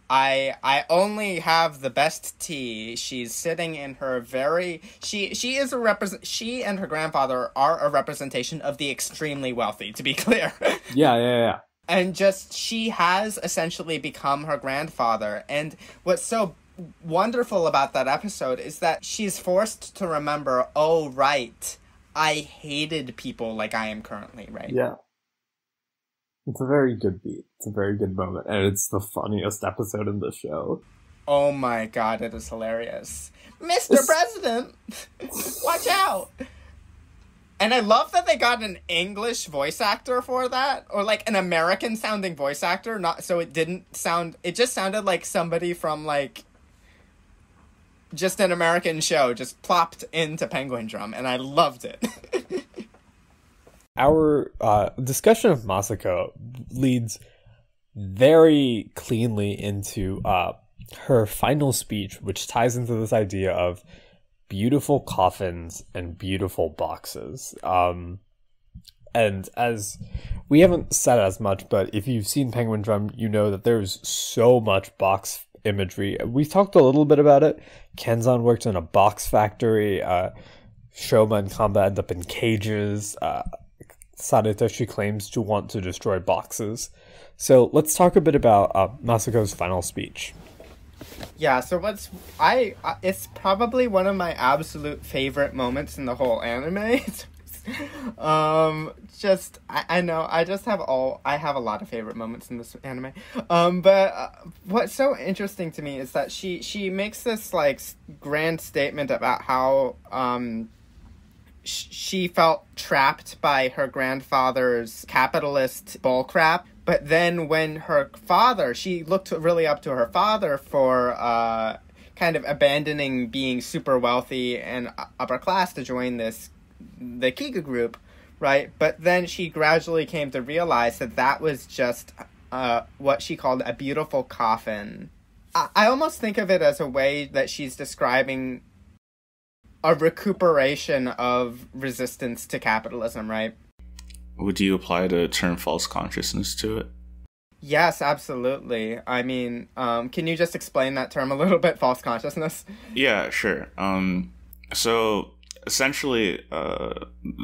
I only have the best tea. She's sitting in her very... She is a she and her grandfather are a representation of the extremely wealthy, to be clear. Yeah. And just, she has essentially become her grandfather. And what's so wonderful about that episode is that she's forced to remember, oh, right, I hated people like I am currently, right? Yeah. It's a very good beat. It's a very good moment. And it's the funniest episode in the show. Oh my god, it is hilarious. Mr. President, watch out! And I love that they got an English voice actor for that, or like an American sounding voice actor, not so it didn't sound, it just sounded like somebody from like just an American show just plopped into Penguin Drum, and I loved it. Our discussion of Masako leads very cleanly into her final speech, which ties into this idea of beautiful coffins and beautiful boxes. And as we haven't said as much, but if you've seen Penguin Drum, you know that there's so much box imagery. We talked a little bit about it. Kenzan worked in a box factory. Shoma and Kamba end up in cages. Sadetoshi claims to want to destroy boxes. So let's talk a bit about Masako's final speech. Yeah, so it's probably one of my absolute favorite moments in the whole anime. I know, I have a lot of favorite moments in this anime. But what's so interesting to me is that she makes this, like, grand statement about how, she felt trapped by her grandfather's capitalist bullcrap. But then when she looked really up to her father for kind of abandoning being super wealthy and upper class to join the Kiga group, right? But then she gradually came to realize that was just what she called a beautiful coffin. I almost think of it as a way that she's describing a recuperation of resistance to capitalism, right? Would you apply the term false consciousness to it? Yes, absolutely. I mean, can you just explain that term a little bit, false consciousness? Yeah, sure. So essentially,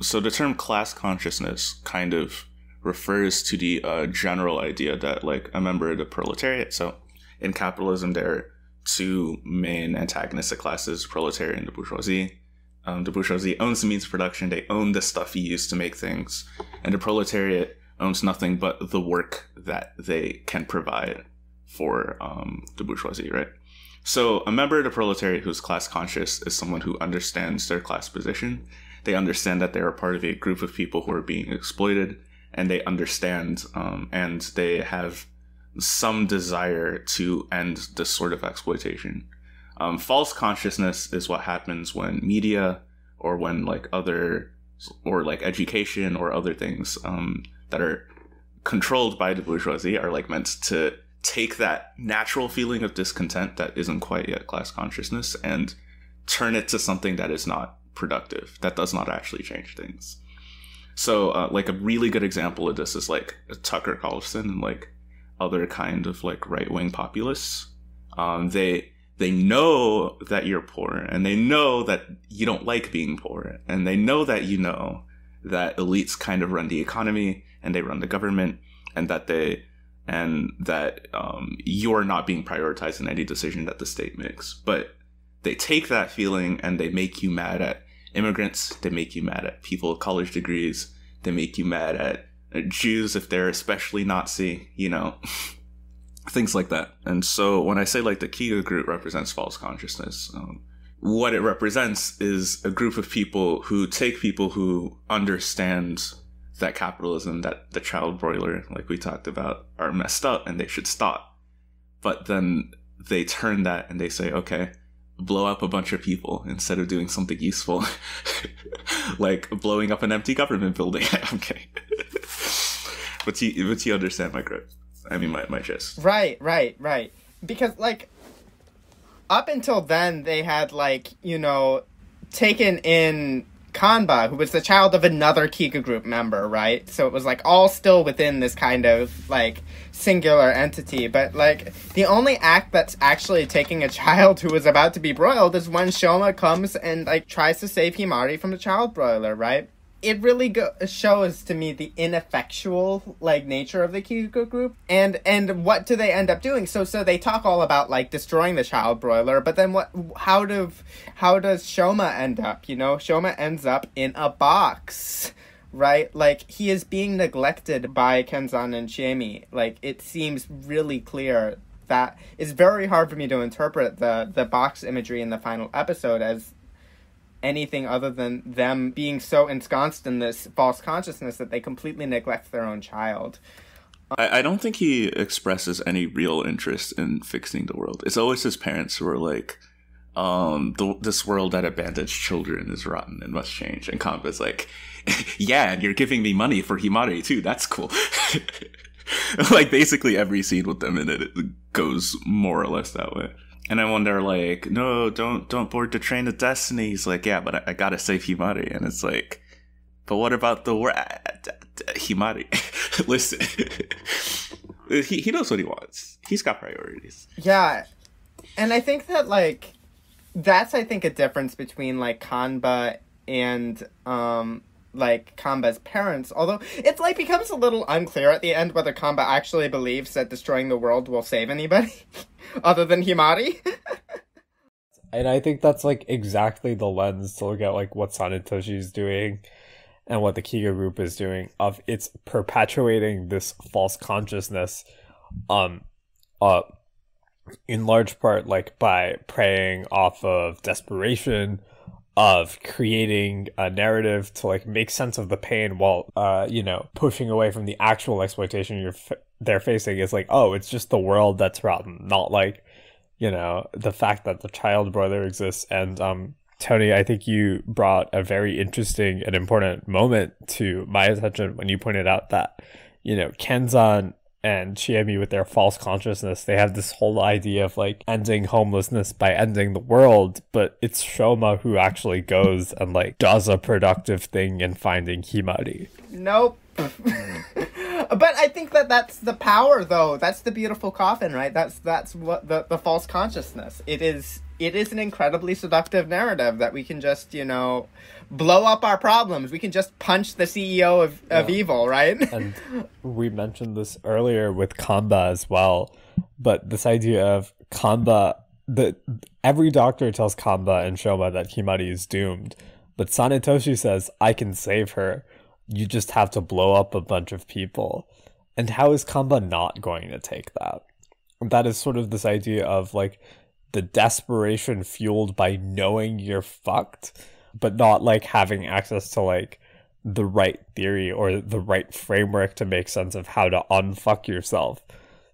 so the term class consciousness kind of refers to the general idea that, like, a member of the proletariat, so in capitalism there are two main antagonistic classes, proletariat and the bourgeoisie. The bourgeoisie owns the means of production, they own the stuff you use to make things, and the proletariat owns nothing but the work that they can provide for the bourgeoisie, right? So a member of the proletariat who's class conscious is someone who understands their class position. They understand that they are part of a group of people who are being exploited, and they understand and they have some desire to end this sort of exploitation. False consciousness is what happens when media or when like education or other things that are controlled by the bourgeoisie are like meant to take that natural feeling of discontent that isn't quite yet class consciousness and turn it to something that is not productive, that does not actually change things. So like a really good example of this is like Tucker Carlson and like other kind of like right-wing populists. They know that you're poor, and they know that you don't like being poor, and they know that that elites kind of run the economy and they run the government, and that you're not being prioritized in any decision that the state makes. But they take that feeling and they make you mad at immigrants, they make you mad at people with college degrees, they make you mad at Jews if they're especially Nazi, things like that. And so when I say like the Kiga group represents false consciousness, what it represents is a group of people who take people who understand that capitalism, that the child broiler, like we talked about, are messed up and they should stop. But then they turn that and they say, okay, blow up a bunch of people instead of doing something useful, like blowing up an empty government building. I'm kidding. But you understand my grip. I mean, my gist. Right. Because, like, up until then, they had, like, taken in Kanba, who was the child of another Kiga group member, right? So it was, like, all still within this kind of, like, singular entity. But, like, the only act that's actually taking a child who was about to be broiled is when Shoma comes and, like, tries to save Himari from the child broiler, right? it really shows to me the ineffectual like nature of the Kiku group, and what do they end up doing? So they talk all about like destroying the child broiler, but then how does Shoma end up? You know, Shoma ends up in a box, right? Like, he is being neglected by Kenzan and Chiemi. Like, it seems really clear that it's very hard for me to interpret the box imagery in the final episode as anything other than them being so ensconced in this false consciousness that they completely neglect their own child. I don't think he expresses any real interest in fixing the world. It's always his parents who are like, this world that abandons children is rotten and must change. And Kanba's like, yeah, and you're giving me money for Himari too. That's cool. Like, basically every scene with them in it goes more or less that way. And I wonder, like, no, don't board the train of destiny. He's like, yeah, but I gotta save Himari. And it's like, but what about the word Himari? Listen, he knows what he wants. He's got priorities. Yeah, and I think that, like, that's, I think, a difference between, like, Kanba and, like, Kanba's parents. Although, it, like, becomes a little unclear at the end whether Kanba actually believes that destroying the world will save anybody. Other than Himari. And I think that's like exactly the lens to look at like what Sanetoshi is doing and what the Kiga group is doing. Of it's perpetuating this false consciousness, in large part like by preying off of desperation, of creating a narrative to like make sense of the pain while pushing away from the actual exploitation they're facing. Is like, oh, it's just the world that's rotten, not like, the fact that the child brother exists. And Tony, I think you brought a very interesting and important moment to my attention when you pointed out that, Kenzan and Chiemi with their false consciousness, they have this whole idea of like ending homelessness by ending the world, but it's Shoma who actually goes and like does a productive thing in finding Himari. Nope. But I think that's the power, though. That's the beautiful coffin, right? That's what the false consciousness. It is an incredibly seductive narrative that we can just, blow up our problems. We can just punch the CEO of evil, right? And we mentioned this earlier with Kanba as well, but this idea of Kanba, every doctor tells Kanba and Shoma that Himari is doomed, but Sanetoshi says, I can save her. You just have to blow up a bunch of people. And how is Kanba not going to take that? That is sort of this idea of like the desperation fueled by knowing you're fucked, but not like having access to like the right theory or the right framework to make sense of how to unfuck yourself.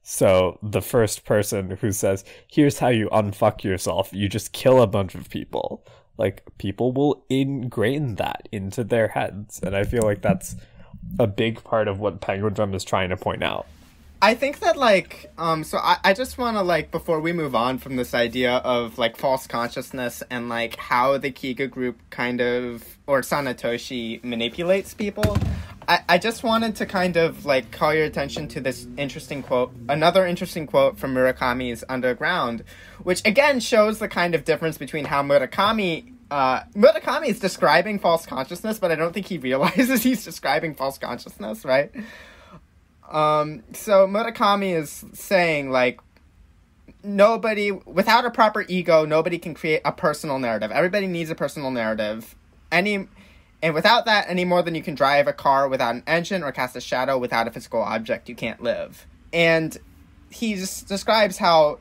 So the first person who says, here's how you unfuck yourself, you just kill a bunch of people. Like, people will ingrain that into their heads. And I feel like that's a big part of what Penguin Drum is trying to point out. I think that, like, so I just want to, like, before we move on from this idea of, like, false consciousness and, like, how the Kiga group kind of, or Sanetoshi manipulates people, I just wanted to kind of, like, call your attention to this interesting quote, another interesting quote from Murakami's Underground, which, again, shows the kind of difference between how Murakami is describing false consciousness, but I don't think he realizes he's describing false consciousness, right? So Murakami is saying, like, without a proper ego, nobody can create a personal narrative. Everybody needs a personal narrative. And without that, any more than you can drive a car without an engine or cast a shadow without a physical object, you can't live. And he just describes how,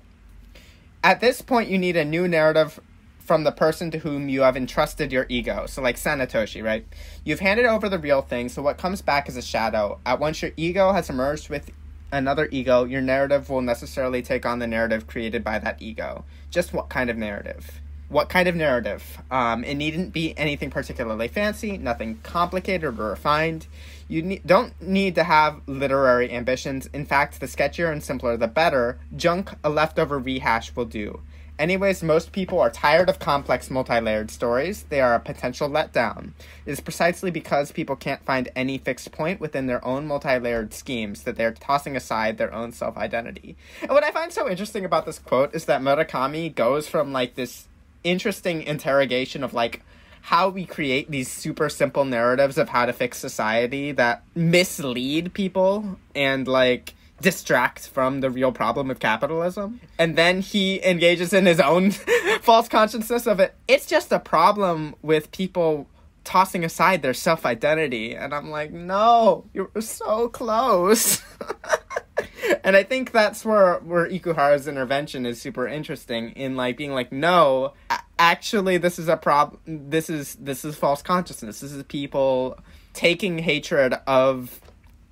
at this point, you need a new narrative from the person to whom you have entrusted your ego. So, like Sanetoshi, right? You've handed over the real thing, so what comes back is a shadow. At once your ego has emerged with another ego, your narrative will necessarily take on the narrative created by that ego. Just what kind of narrative? What kind of narrative? It needn't be anything particularly fancy, nothing complicated or refined. You don't need to have literary ambitions. In fact, the sketchier and simpler the better. Junk, a leftover rehash will do. Anyways, most people are tired of complex, multi-layered stories. They are a potential letdown. It is precisely because people can't find any fixed point within their own multi-layered schemes that they're tossing aside their own self-identity. And what I find so interesting about this quote is that Murakami goes from, like, this interesting interrogation of, like, how we create these super simple narratives of how to fix society that mislead people and like distract from the real problem of capitalism. And then he engages in his own false consciousness of it. It's just a problem with people tossing aside their self-identity. And I'm like, no, you're so close. And I think that's where Ikuhara's intervention is super interesting in like being like, no, actually this is a problem. This is false consciousness. This is people taking hatred of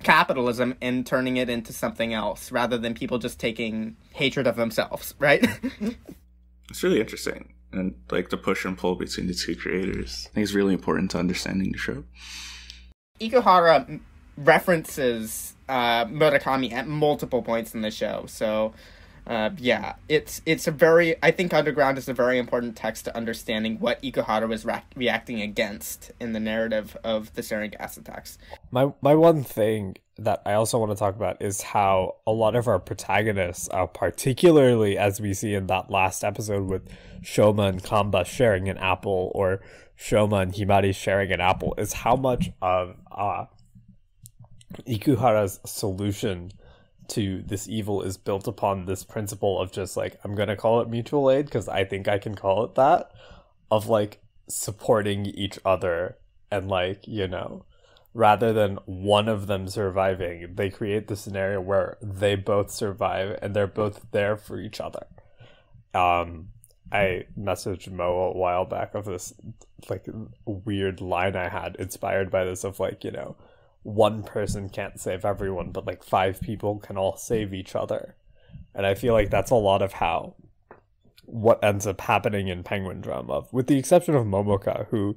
capitalism and turning it into something else rather than people just taking hatred of themselves, right? It's really interesting. And like the push and pull between the two creators, I think it's really important to understanding the show. Ikuhara references Murakami at multiple points in the show. So yeah, it's a very, I think Underground is a very important text to understanding what Ikuhara was reacting against in the narrative of the sarin gas attacks. My one thing that I also want to talk about is how a lot of our protagonists, particularly as we see in that last episode with Shoma and Kamba sharing an apple, or Shoma and Himari sharing an apple, is how much of Ikuhara's solution to this evil is built upon this principle of just like, I'm gonna call it mutual aid because I think I can call it that, of like supporting each other, and like, you know, rather than one of them surviving, they create the scenario where they both survive and they're both there for each other. I messaged Mo a while back of this like weird line I had inspired by this of like, you know, one person can't save everyone, but like 5 people can all save each other. And I feel like that's a lot of how what ends up happening in Penguin Drum, of with the exception of Momoka, who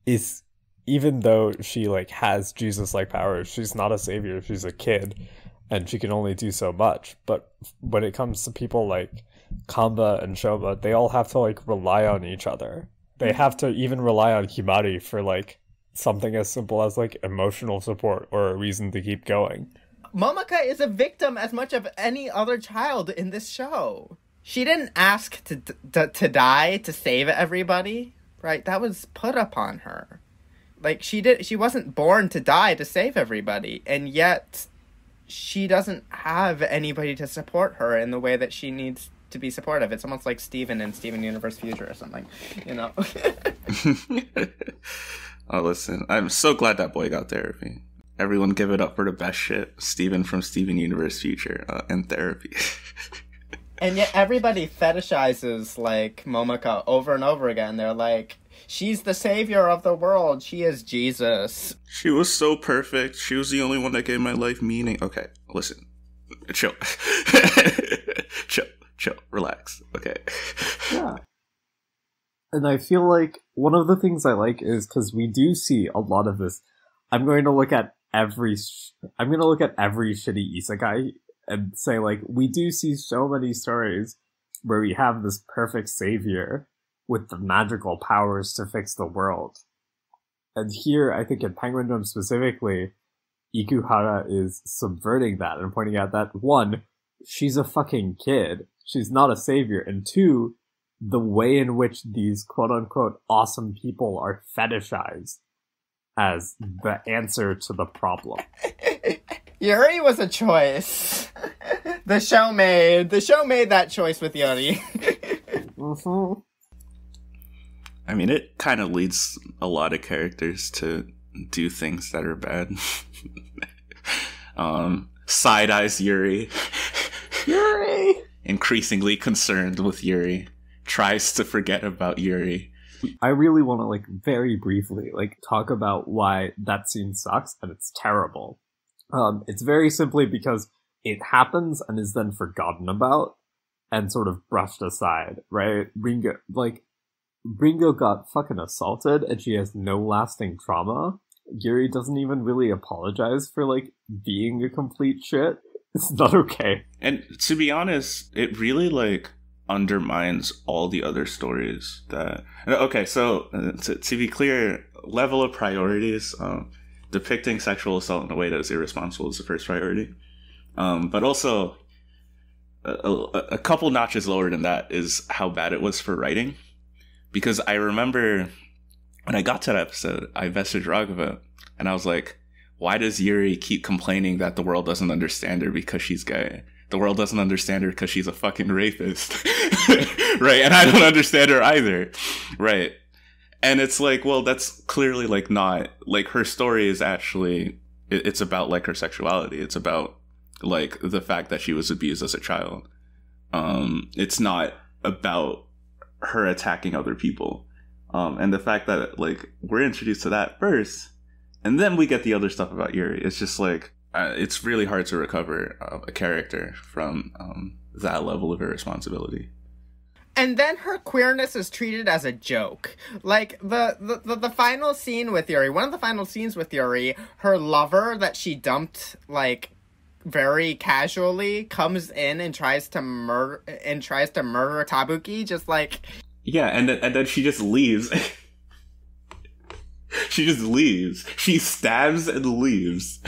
is, even though she like has Jesus-like powers, she's not a savior, she's a kid and she can only do so much. But when it comes to people like Kamba and Shoma, they all have to like rely on each other. They have to even rely on Himari for like something as simple as like emotional support or a reason to keep going. Momoka is a victim as much of any other child in this show. She didn't ask to die to save everybody, right? That was put upon her. Like she wasn't born to die to save everybody, and yet she doesn't have anybody to support her in the way that she needs to be supportive. It's almost like Steven in Steven Universe Future or something, you know. Oh, listen, I'm so glad that boy got therapy. Everyone give it up for the best shit. Steven from Steven Universe Future and therapy. And yet everybody fetishizes, like, Momoka over and over again. They're like, she's the savior of the world. She is Jesus. She was so perfect. She was the only one that gave my life meaning. Okay, listen. Chill. Chill. Relax. Okay. Yeah. And I feel like one of the things I like is because we do see a lot of this. I'm going to look at every shitty isekai and say, like, we do see so many stories where we have this perfect savior with the magical powers to fix the world. And here, I think in Penguin Drum specifically, Ikuhara is subverting that and pointing out that, 1, she's a fucking kid. She's not a savior. And 2, the way in which these quote-unquote awesome people are fetishized as the answer to the problem. Yuri was a choice. The show made that choice with Yuri. Mm-hmm. I mean, it kind of leads a lot of characters to do things that are bad. Side-eyes Yuri. Yuri! Increasingly concerned with Yuri. Tries to forget about Yuri. I really want to, like, very briefly, like, talk about why that scene sucks and it's terrible. It's very simply because it happens and is then forgotten about and sort of brushed aside, right? Ringo got fucking assaulted and she has no lasting trauma. Yuri doesn't even really apologize for, like, being a complete shit. It's not okay. And to be honest, it really, like, undermines all the other stories that... Okay, so to be clear, level of priorities, depicting sexual assault in a way that is irresponsible is the first priority. But also, a couple notches lower than that is how bad it was for writing. Because I remember when I got to that episode, I messaged Ragava and I was like, why does Yuri keep complaining that the world doesn't understand her because she's gay? The world doesn't understand her because she's a fucking rapist. Right? And I don't understand her either. Right? And it's like, well, that's clearly like not, like her story is actually, it's about like her sexuality. It's about like the fact that she was abused as a child. It's not about her attacking other people. And the fact that like we're introduced to that first, and then we get the other stuff about Yuri. It's just like, it's really hard to recover a character from that level of irresponsibility. And then her queerness is treated as a joke. Like, the final scene with Yuri, one of the final scenes with Yuri, her lover that she dumped, like, very casually, comes in and tries to murder Tabuki, just like... Yeah, and then she just leaves. She just leaves. She stabs and leaves.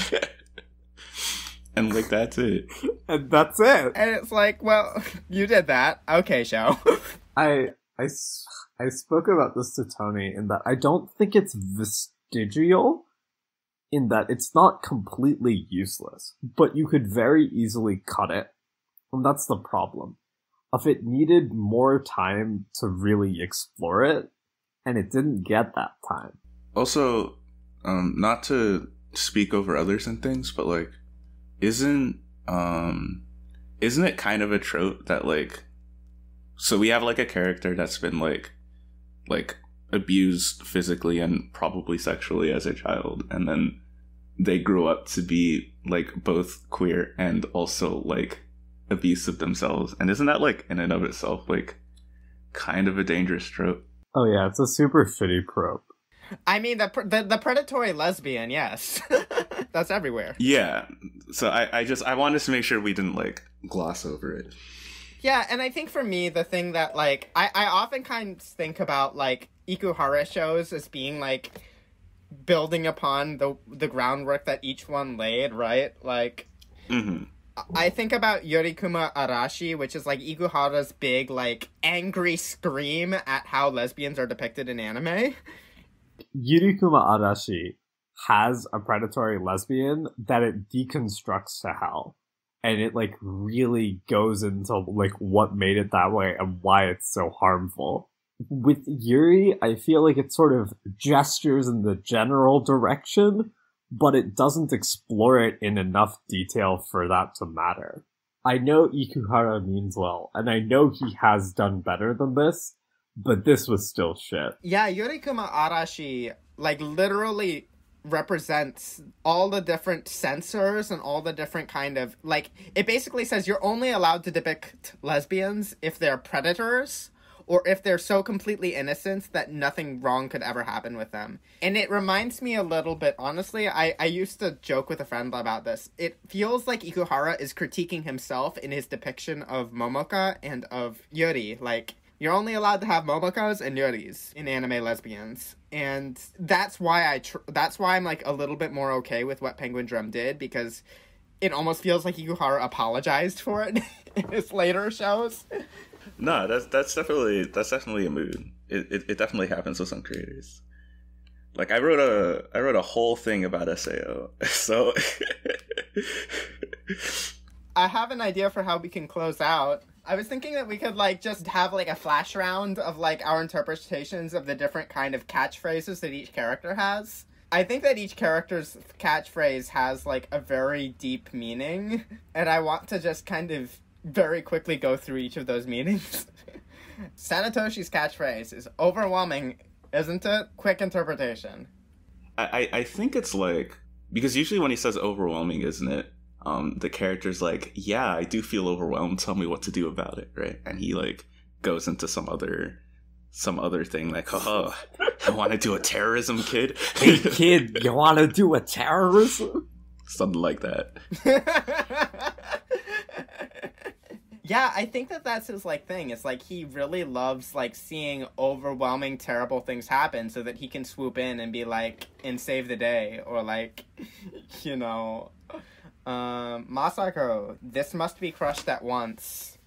And, like, that's it. And that's it. And it's like, well, you did that. Okay, show. I spoke about this to Tony in that I don't think it's vestigial, in that it's not completely useless, but you could very easily cut it. And that's the problem. If it needed more time to really explore it, and it didn't get that time. Also, not to speak over others and things, but like, isn't it kind of a trope that like, so we have like a character that's been like abused physically and probably sexually as a child, and then they grew up to be like both queer and also like abusive themselves, and isn't that like in and of itself like kind of a dangerous trope? Oh yeah, it's a super shitty trope. I mean, the predatory lesbian, yes. That's everywhere. Yeah. So I wanted to make sure we didn't, like, gloss over it. Yeah, and I think for me, the thing that, like, I often kind of think about, like, Ikuhara shows as being, like, building upon the groundwork that each one laid, right? Like, I think about Yorikuma Arashi, which is, like, Ikuhara's big, like, angry scream at how lesbians are depicted in anime. Yurikuma Arashi has a predatory lesbian that it deconstructs to hell. And it, like, really goes into, like, what made it that way and why it's so harmful. With Yuri, I feel like it sort of gestures in the general direction, but it doesn't explore it in enough detail for that to matter. I know Ikuhara means well, and I know he has done better than this, but this was still shit. Yeah, Yorikuma Arashi, like, literally represents all the different censors and all the different kind of, like, it basically says you're only allowed to depict lesbians if they're predators, or if they're so completely innocent that nothing wrong could ever happen with them. And it reminds me a little bit, honestly, I used to joke with a friend about this. It feels like Ikuhara is critiquing himself in his depiction of Momoka and of Yuri, like, you're only allowed to have Momokas and Yuris in anime lesbians. And that's why that's why I'm, like, a little bit more okay with what Penguin Drum did, because it almost feels like Ikuhara apologized for it in his later shows. No, that's definitely a mood. It definitely happens with some creators. Like, I wrote a whole thing about SAO. So I have an idea for how we can close out. I was thinking that we could, like, just have, like, a flash round of, like, our interpretations of the different kind of catchphrases that each character has. I think that each character's catchphrase has, like, a very deep meaning, and I want to just kind of very quickly go through each of those meanings. Sanetoshi's catchphrase is overwhelming, isn't it? Quick interpretation. I think it's like, because usually when he says overwhelming, isn't it? The character's like, yeah, I do feel overwhelmed, tell me what to do about it, right? And he, like, goes into some other thing, like, oh, I want to do a terrorism, kid. Hey, kid, you want to do a terrorism? Something like that. Yeah, I think that that's his, like, thing. It's like he really loves, like, seeing overwhelming, terrible things happen so that he can swoop in and be like, and save the day. Or, like, you know, Masako, this must be crushed at once.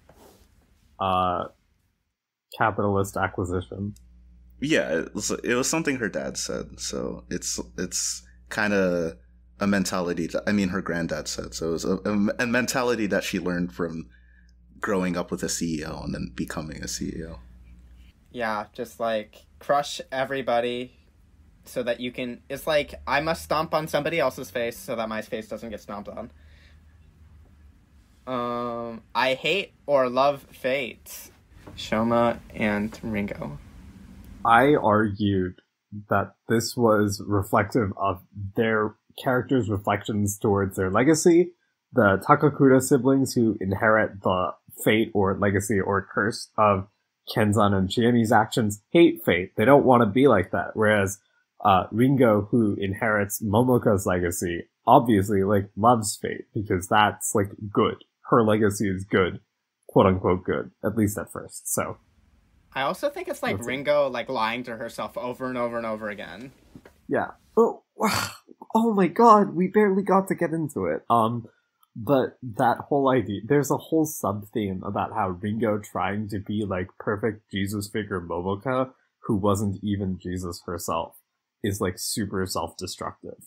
Capitalist acquisition. Yeah, it was something her dad said. So it's kind of a mentality that, I mean, her granddad said. So it was a mentality that she learned from growing up with a CEO and then becoming a CEO. Yeah, just like crush everybody so that you can. It's like I must stomp on somebody else's face so that my face doesn't get stomped on. I hate or love Fate, Shoma and Ringo. I argued that this was reflective of their characters' reflections towards their legacy. The Takakura siblings who inherit the fate or legacy or curse of Kenzan and Chiemi's actions hate Fate. They don't want to be like that. Whereas Ringo, who inherits Momoko's legacy, obviously like loves Fate because that's like good. Her legacy is good, quote unquote good, at least at first. So I also think it's like Ringo like lying to herself over and over and over again. yeah. Oh my god, we barely got to get into it. But that whole idea, there's a whole sub-theme about how Ringo trying to be like perfect Jesus figure Momoka, who wasn't even Jesus herself, is like super self-destructive.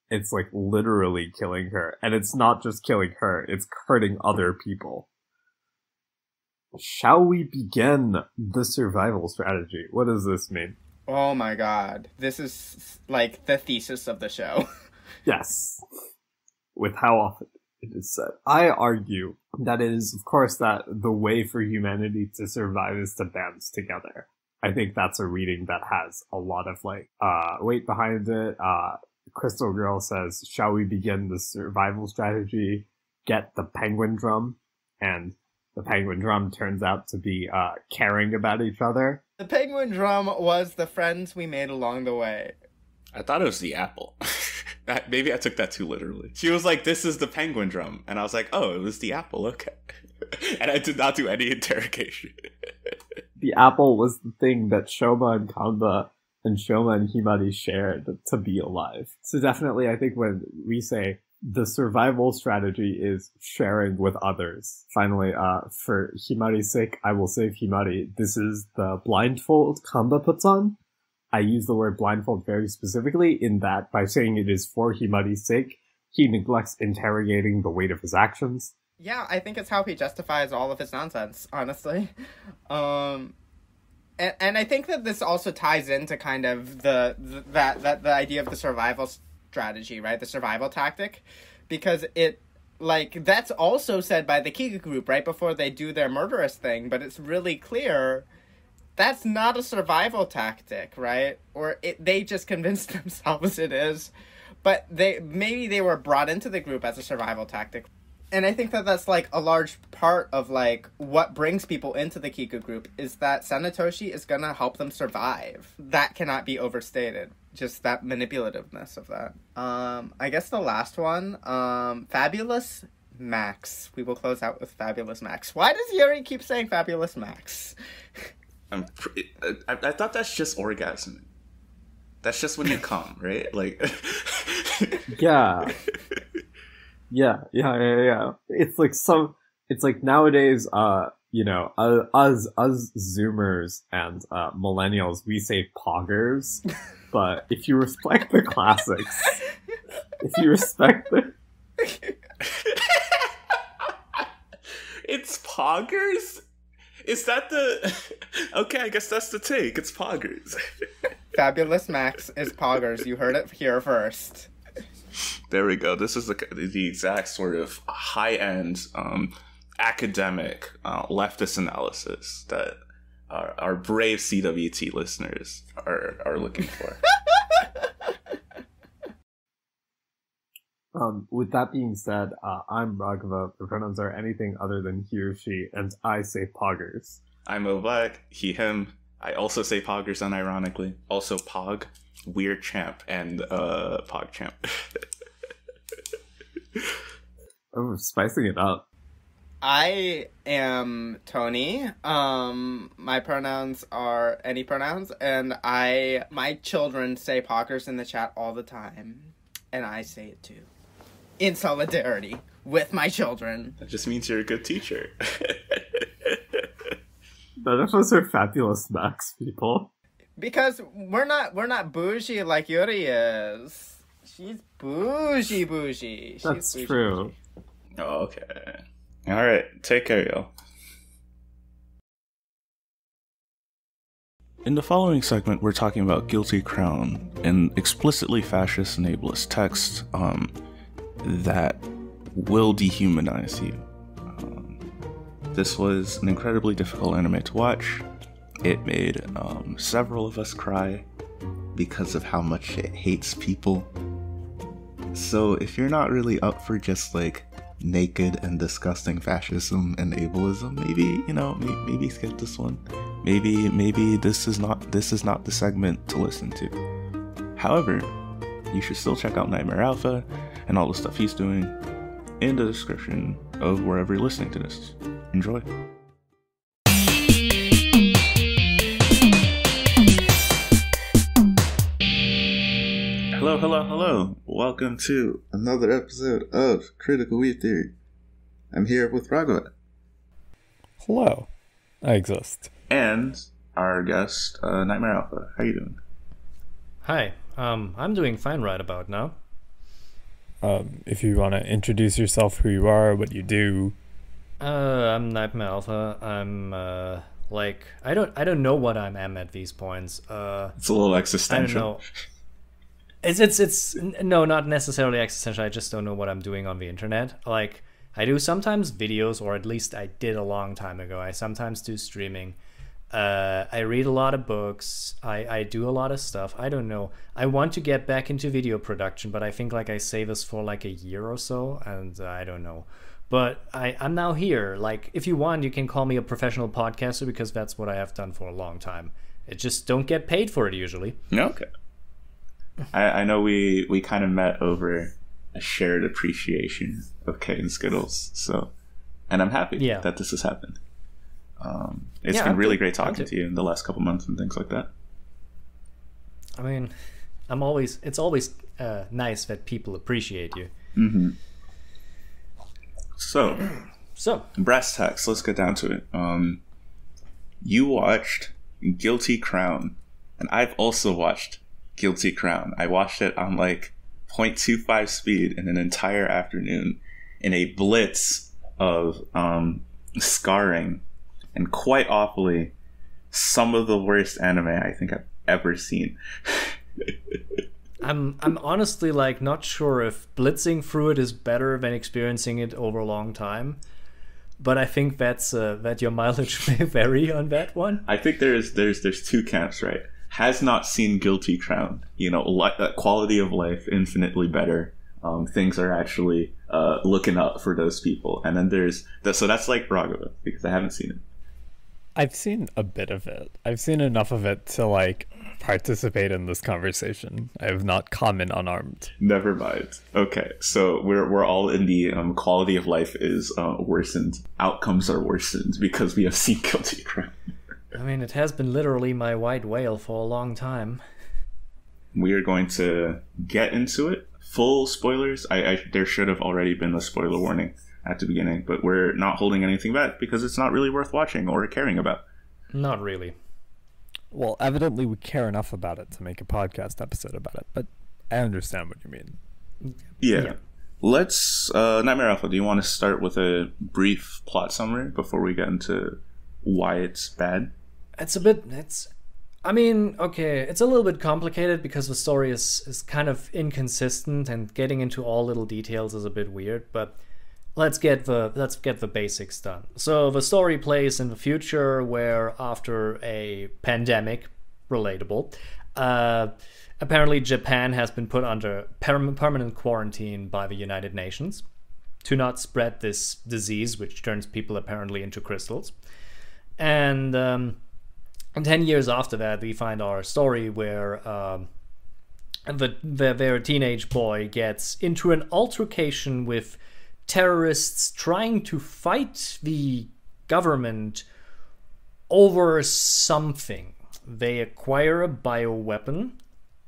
It's like literally killing her. And it's not just killing her, it's hurting other people. Shall we begin the survival strategy? What does this mean? Oh my god. This is like the thesis of the show. Yes. With how often it is said. I argue that it is, of course, that the way for humanity to survive is to band together. I think that's a reading that has a lot of like weight behind it. Crystal Girl says, shall we begin the survival strategy? Get the penguin drum. And the penguin drum turns out to be caring about each other. The penguin drum was the friends we made along the way. I thought it was the apple. Maybe I took that too literally. She was like, this is the penguin drum. And I was like, oh, it was the apple, okay. And I did not do any interrogation. The apple was the thing that Shoma and Kamba and Shoma and Himari shared to be alive. So definitely, I think when we say the survival strategy is sharing with others. Finally, for Himari's sake, I will save Himari. This is the blindfold Kamba puts on. I use the word blindfold very specifically in that by saying it is for Himari's sake, he neglects interrogating the weight of his actions. Yeah, I think it's how he justifies all of his nonsense, honestly. And I think that this also ties into kind of the idea of the survival strategy, right? The survival tactic, because it, like, that's also said by the Kiga group right before they do their murderous thing, but it's really clear that's not a survival tactic, right? Or they just convinced themselves it is, but maybe they were brought into the group as a survival tactic. And I think that that's, like, a large part of, like, what brings people into the Kiku group is that Sanetoshi is gonna help them survive. That cannot be overstated. Just that manipulativeness of that. I guess the last one, Fabulous Max. We will close out with Fabulous Max. Why does Yuri keep saying Fabulous Max? I thought that's just orgasm. That's just when you come, right? Like, Yeah. Yeah. It's like nowadays, you know, us Zoomers and millennials, we say poggers, but if you respect the classics, if you respect the... It's poggers? Is that the... Okay, I guess that's the take. It's poggers. Fabulous Max is poggers. You heard it here first. There we go. This is the exact sort of high-end academic leftist analysis that our brave CWT listeners are looking for. With that being said, I'm Raghava. The pronouns are anything other than he or she, and I say poggers. I'm Obak, he, him. I also say poggers unironically. Also pog, weird champ, and pog champ. Oh, spicing it up. I am Tony. My pronouns are any pronouns, and my children say poggers in the chat all the time, and I say it too. In solidarity with my children. That just means you're a good teacher. None of us are Fabulous Max people. Because we're not bougie like Yuri is. She's bougie. She's That's bougie. true. Okay. All right. Take care, y'all. In the following segment, we're talking about Guilty Crown, an explicitly fascist and ableist text that will dehumanize you. This was an incredibly difficult anime to watch. It made several of us cry because of how much it hates people. So if you're not really up for just like naked and disgusting fascism and ableism, maybe skip this one. Maybe this is not the segment to listen to. However, you should still check out Nightmare Alpha and all the stuff he's doing in the description of wherever you're listening to this. Enjoy. Hello. Welcome to another episode of Critical Weeb Theory. I'm here with Raghava. Hello. I exist. And our guest, Nightmare Alpha. How you doing? Hi, I'm doing fine right about now. If you want to introduce yourself, who you are, what you do. I'm Nightmare Alpha. I'm I don't know what I am at these points. It's a little existential. I don't know. It's no, not necessarily existential. I just don't know what I'm doing on the internet. Like, I do sometimes videos, or at least I did a long time ago. I sometimes do streaming. I read a lot of books. I do a lot of stuff. I don't know. I want to get back into video production, but I think I save this for a year or so, and I don't know. But I'm now here. If you want, you can call me a professional podcaster, because that's what I have done for a long time. I just don't get paid for it usually. Okay. I know we kind of met over a shared appreciation of Kate and Skittles, and I'm happy that this has happened. It's been really great talking to you in the last couple months and things like that. I mean, it's always nice that people appreciate you. Mm-hmm. So brass tacks, let's get down to it. You watched Guilty Crown, and I've also watched Guilty Crown. I watched it on 0.25 speed in an entire afternoon in a blitz of scarring and quite awfully some of the worst anime I think I've ever seen. I'm honestly not sure if blitzing through it is better than experiencing it over a long time, but I think that your mileage may vary on that one. I think there's two camps, right? Has not seen Guilty Crown, quality of life infinitely better. Things are actually looking up for those people, and then so that's like Raghava, because I haven't seen it. I've seen a bit of it. I've seen enough of it to participate in this conversation. I have not come unarmed. Never mind. Okay, so we're all in the quality of life is worsened. Outcomes are worsened because we have seen Guilty Crown. I mean, it has been literally my white whale for a long time. We are going to get into it. Full spoilers. There should have already been a spoiler warning at the beginning, but we're not holding anything back because it's not really worth watching or caring about. Not really. Well, evidently we care enough about it to make a podcast episode about it, but I understand what you mean. Yeah. Let's, Nightmare Alpha, do you want to start with a brief plot summary before we get into why it's bad? It's a little bit complicated because the story is kind of inconsistent, and getting into all little details is a bit weird, but let's get the basics done. So the story plays in the future, where after a pandemic, relatable, apparently Japan has been put under permanent quarantine by the United Nations to not spread this disease, which turns people apparently into crystals. And 10 years after that, we find our story where their teenage boy gets into an altercation with terrorists trying to fight the government over something. They acquire a bioweapon.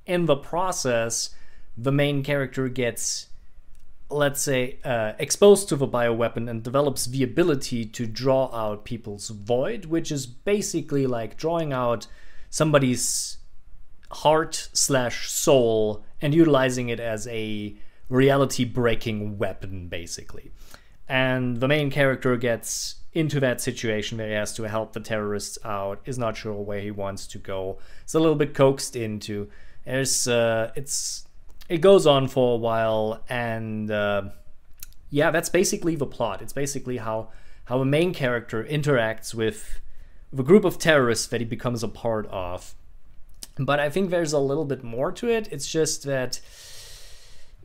In the process, the main character gets, let's say, exposed to the bioweapon and develops the ability to draw out people's void, which is basically like drawing out somebody's heart slash soul and utilizing it as a reality-breaking weapon, basically. And the main character gets into that situation where he has to help the terrorists out, is not sure where he wants to go. It's a little bit coaxed into. It goes on for a while, and yeah, that's basically the plot. It's basically how a main character interacts with a group of terrorists that he becomes a part of. But I think there's a little bit more to it. It's just that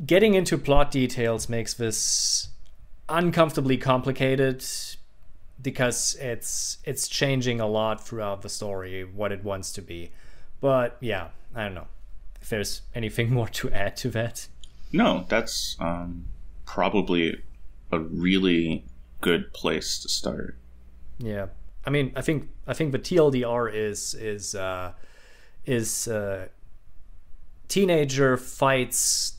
getting into plot details makes this uncomfortably complicated, because it's changing a lot throughout the story what it wants to be. But yeah, I don't know if there's anything more to add to that. No, that's probably a really good place to start. Yeah, I mean, I think the TLDR is teenager fights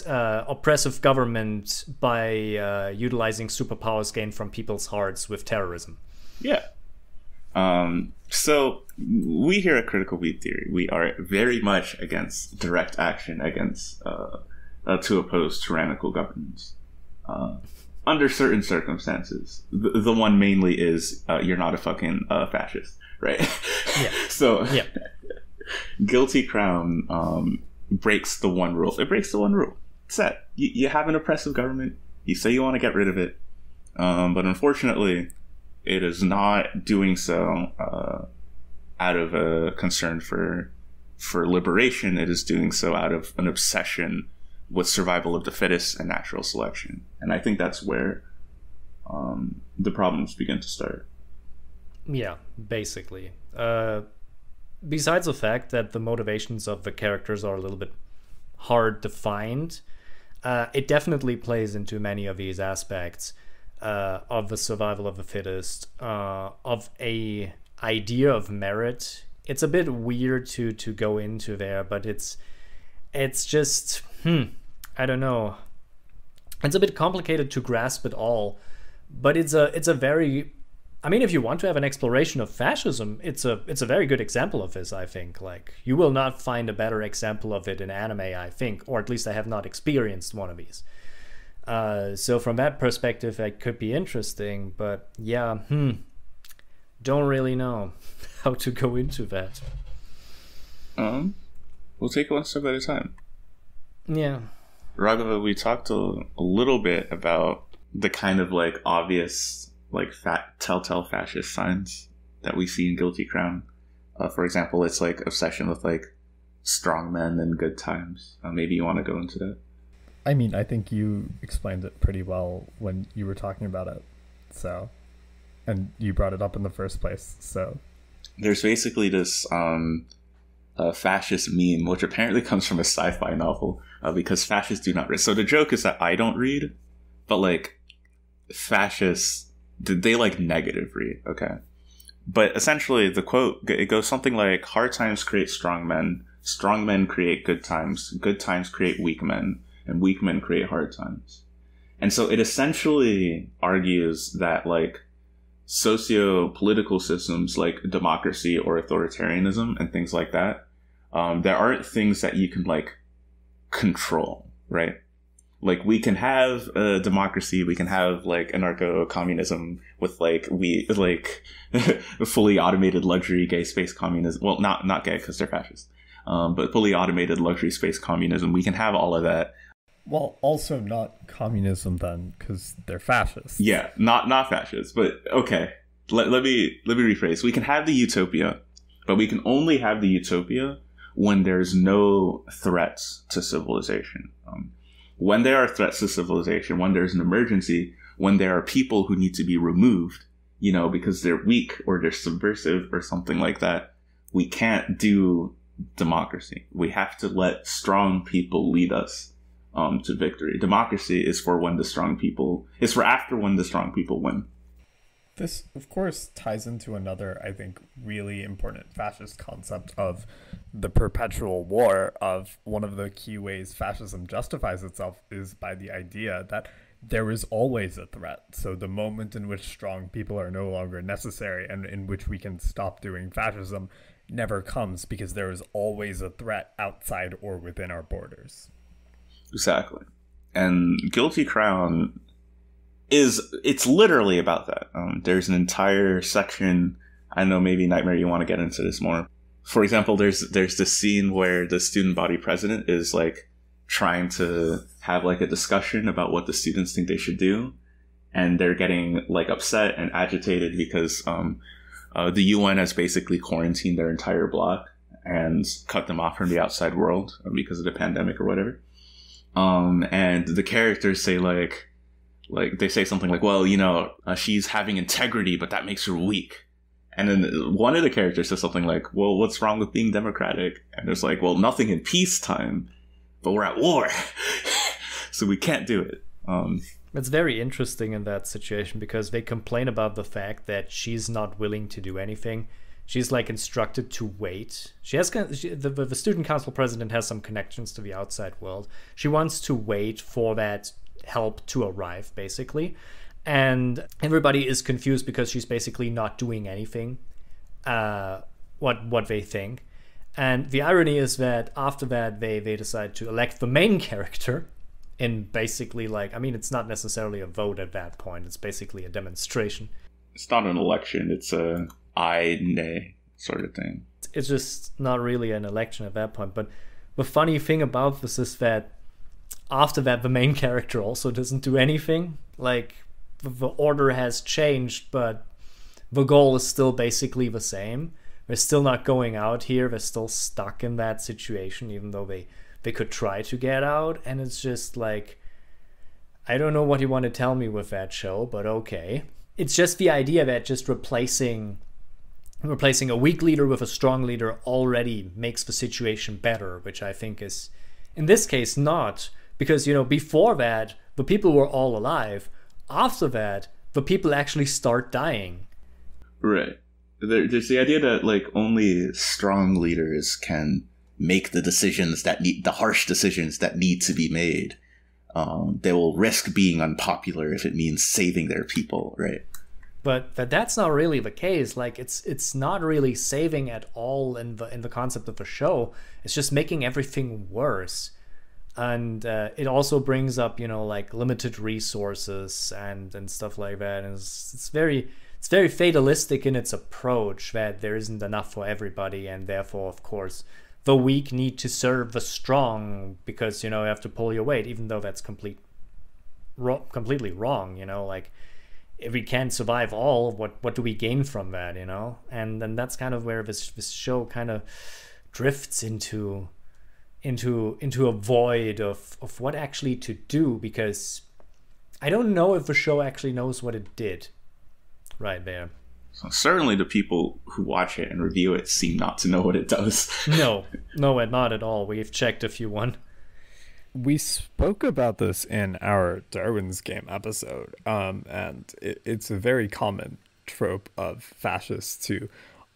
oppressive government by utilizing superpowers gained from people's hearts with terrorism. Yeah. So we here at Critical Beat Theory, we are very much against direct action against to oppose tyrannical governments. Under certain circumstances, the one mainly is you're not a fucking fascist, right? Yeah. So yeah. Guilty Crown breaks the one rule. It breaks the one rule. It's that you have an oppressive government. You say you want to get rid of it, but unfortunately, it is not doing so out of a concern for liberation. It is doing so out of an obsession with survival of the fittest and natural selection. And I think that's where the problems begin to start. Yeah, basically. Besides the fact that the motivations of the characters are a little bit hard to find, it definitely plays into many of these aspects of the survival of the fittest, of a idea of merit. It's a bit weird to go into there, but it's just I don't know. It's a bit complicated to grasp it all, but it's a very, I mean, if you want to have an exploration of fascism, it's a very good example of this, I think. Like, you will not find a better example of it in anime, I think, or at least I have not experienced one of these. So from that perspective, it could be interesting, but yeah, don't really know how to go into that. We'll take it one step at a time. Yeah. Raghava, we talked a little bit about the kind of like obvious like telltale fascist signs that we see in Guilty Crown. For example, it's like obsession with like strong men and good times. Maybe you want to go into that. I mean, I think you explained it pretty well when you were talking about it. So, and you brought it up in the first place. So, there's basically this fascist meme, which apparently comes from a sci-fi novel, because fascists do not read. So the joke is that I don't read, but like fascists, they like negative read, okay? But essentially the quote, it goes something like, hard times create strong men create good times create weak men, and weak men create hard times. And so it essentially argues that like socio-political systems like democracy or authoritarianism and things like that, there aren't things that you can like control, right? Like, we can have a democracy, we can have like anarcho-communism with like fully automated luxury gay space communism. Well, not gay because they're fascist, but fully automated luxury space communism. We can have all of that. well, also not communism then, because they're fascists. Yeah, not fascists, but okay. Let me rephrase. We can have the utopia, but we can only have the utopia when there's no threats to civilization. When there are threats to civilization, when there's an emergency, when there are people who need to be removed, you know, because they're weak or they're subversive or something like that, we can't do democracy. We have to let strong people lead us to victory. Democracy is for when the strong people, is for after when the strong people win. This, of course, ties into another, I think, really important fascist concept of the perpetual war. Of one of the key ways fascism justifies itself is by the idea that there is always a threat. So the moment in which strong people are no longer necessary and in which we can stop doing fascism never comes because there is always a threat outside or within our borders. Exactly. And Guilty Crown it's literally about that. There's an entire section. I know maybe Nightmare, you want to get into this more. For example, there's this scene where the student body president is like trying to have like a discussion about what the students think they should do, and they're getting like upset and agitated because the UN has basically quarantined their entire block and cut them off from the outside world because of the pandemic or whatever. And the characters say like they say something like, well, you know, she's having integrity, but that makes her weak. And then one of the characters says something like, well, what's wrong with being democratic? And there's like, well, nothing in peacetime, but we're at war. So we can't do it. It's very interesting in that situation because they complain about the fact that she's not willing to do anything. She's like instructed to wait. The student council president has some connections to the outside world. She wants to wait for that help to arrive, basically. And everybody is confused because she's basically not doing anything, what they think. And the irony is that after that, they decide to elect the main character in basically like, I mean, it's not necessarily a vote at that point. It's basically a demonstration. It's not an election. It's a aye, nay sort of thing. It's just not really an election at that point. But the funny thing about this is that after that, the main character also doesn't do anything. Like, the order has changed, but the goal is still basically the same. They're still not going out here. They're still stuck in that situation, even though they could try to get out. And it's just like, I don't know what you want to tell me with that show, but okay. It's just the idea that just replacing a weak leader with a strong leader already makes the situation better, which I think is, in this case, not. Because, you know, before that, the people were all alive. After that, the people actually start dying. Right. There's the idea that, like, only strong leaders can make the harsh decisions that need to be made. They will risk being unpopular if it means saving their people, right? But that's not really the case. Like, it's not really saving at all in the concept of the show. It's just making everything worse. And it also brings up, you know, like limited resources and stuff like that. And it's very fatalistic in its approach that there isn't enough for everybody, and therefore, of course, the weak need to serve the strong because, you know, you have to pull your weight, even though that's completely wrong. You know, like, if we can't survive all, what do we gain from that? You know, and then that's kind of where this show kind of drifts into a void of what actually to do, because I don't know if the show actually knows what it did right there. So certainly the people who watch it and review it seem not to know what it does. No, not at all. We've checked if you want. We spoke about this in our Darwin's Game episode, and it's a very common trope of fascists to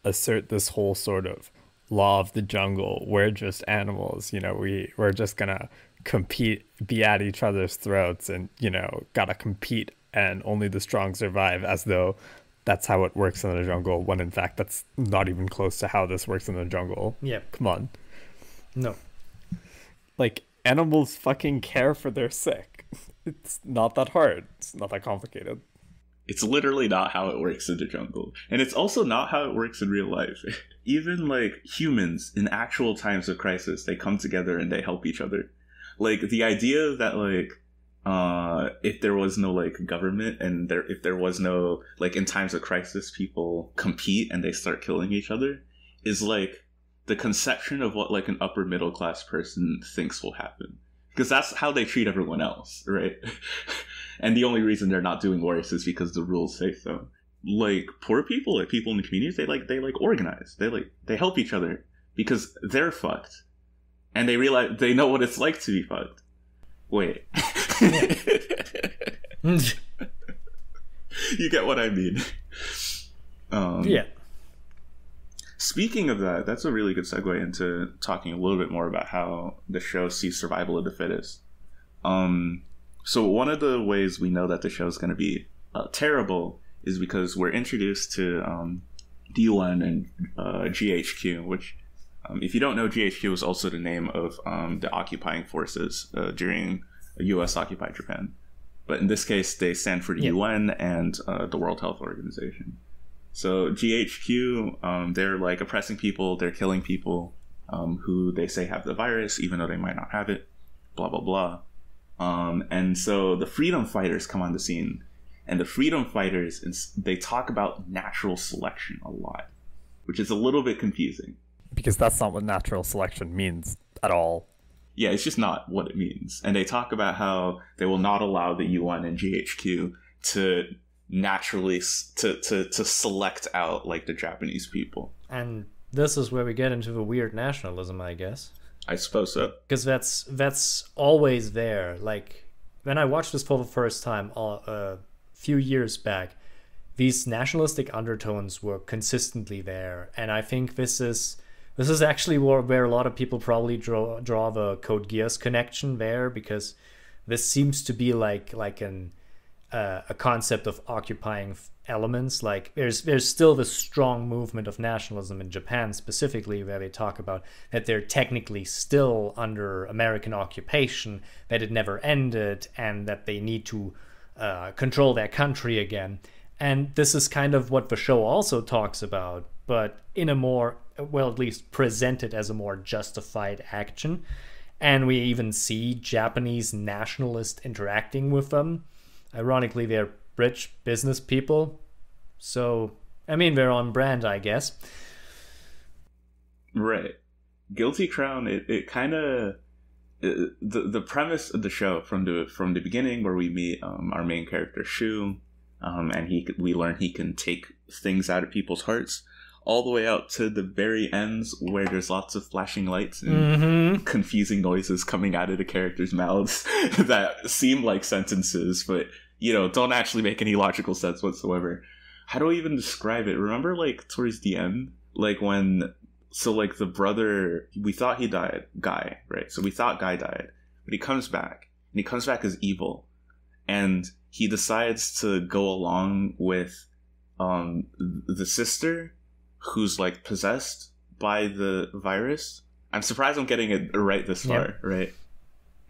assert this whole sort of law of the jungle. We're just animals, you know, we're just gonna compete, be at each other's throats, and, you know, gotta compete, and only the strong survive, as though that's how it works in the jungle, when in fact that's not even close to how this works in the jungle. Yeah. Come on. No. Like, animals fucking care for their sick. It's not that hard. It's not that complicated. It's literally not how it works in the jungle. And it's also not how it works in real life. Even, like, humans, in actual times of crisis, they come together and they help each other. Like, the idea that, like, if there was no, like, government, and if there was no, like, in times of crisis, people compete and they start killing each other, is, like, the conception of what, like, an upper middle class person thinks will happen. Because that's how they treat everyone else, right? And the only reason they're not doing worse is because the rules say so. Like, poor people, like people in the communities, they organize. They help each other because they're fucked. And they realize they know what it's like to be fucked. Wait. You get what I mean. Yeah. Speaking of that, that's a really good segue into talking a little bit more about how the show sees survival of the fittest. So one of the ways we know that the show is going to be terrible is because we're introduced to D1 and GHQ, which, if you don't know, GHQ was also the name of the occupying forces during U.S.-occupied Japan. But in this case, they stand for the UN and the World Health Organization. So GHQ, they're like oppressing people, they're killing people who they say have the virus, even though they might not have it, blah, blah, blah. And so the freedom fighters come on the scene. And the freedom fighters, they talk about natural selection a lot, which is a little bit confusing. Because that's not what natural selection means at all. Yeah, it's just not what it means. And they talk about how they will not allow the UN and GHQ to naturally to select out like the Japanese people. And this is where we get into the weird nationalism, I guess. I suppose so. Because that's always there. Like, when I watched this for the first time a few years back, these nationalistic undertones were consistently there. And I think this is actually where a lot of people probably draw the Code Geass connection there, because this seems to be like a concept of occupying elements. Like there's still this strong movement of nationalism in Japan specifically, where they talk about that they're technically still under American occupation, that it never ended, and that they need to control their country again. And this is kind of what the show also talks about, but in a more, well, at least presented as a more justified action. And we even see Japanese nationalists interacting with them. Ironically, they're rich business people. So, I mean, they're on brand, I guess. Right. Guilty Crown, it kind of... The premise of the show from the beginning, where we meet our main character, Shu, and we learn he can take things out of people's hearts, all the way out to the very ends where there's lots of flashing lights and confusing noises coming out of the characters' mouths that seem like sentences, but, you know, don't actually make any logical sense whatsoever. How do I even describe it? Remember, like, towards the end? Like, when... So, like, the brother... We thought he died. Guy, right? So we thought Guy died. But he comes back. And he comes back as evil. And he decides to go along with the sister... who's like possessed by the virus. I'm surprised I'm getting it right this far, right?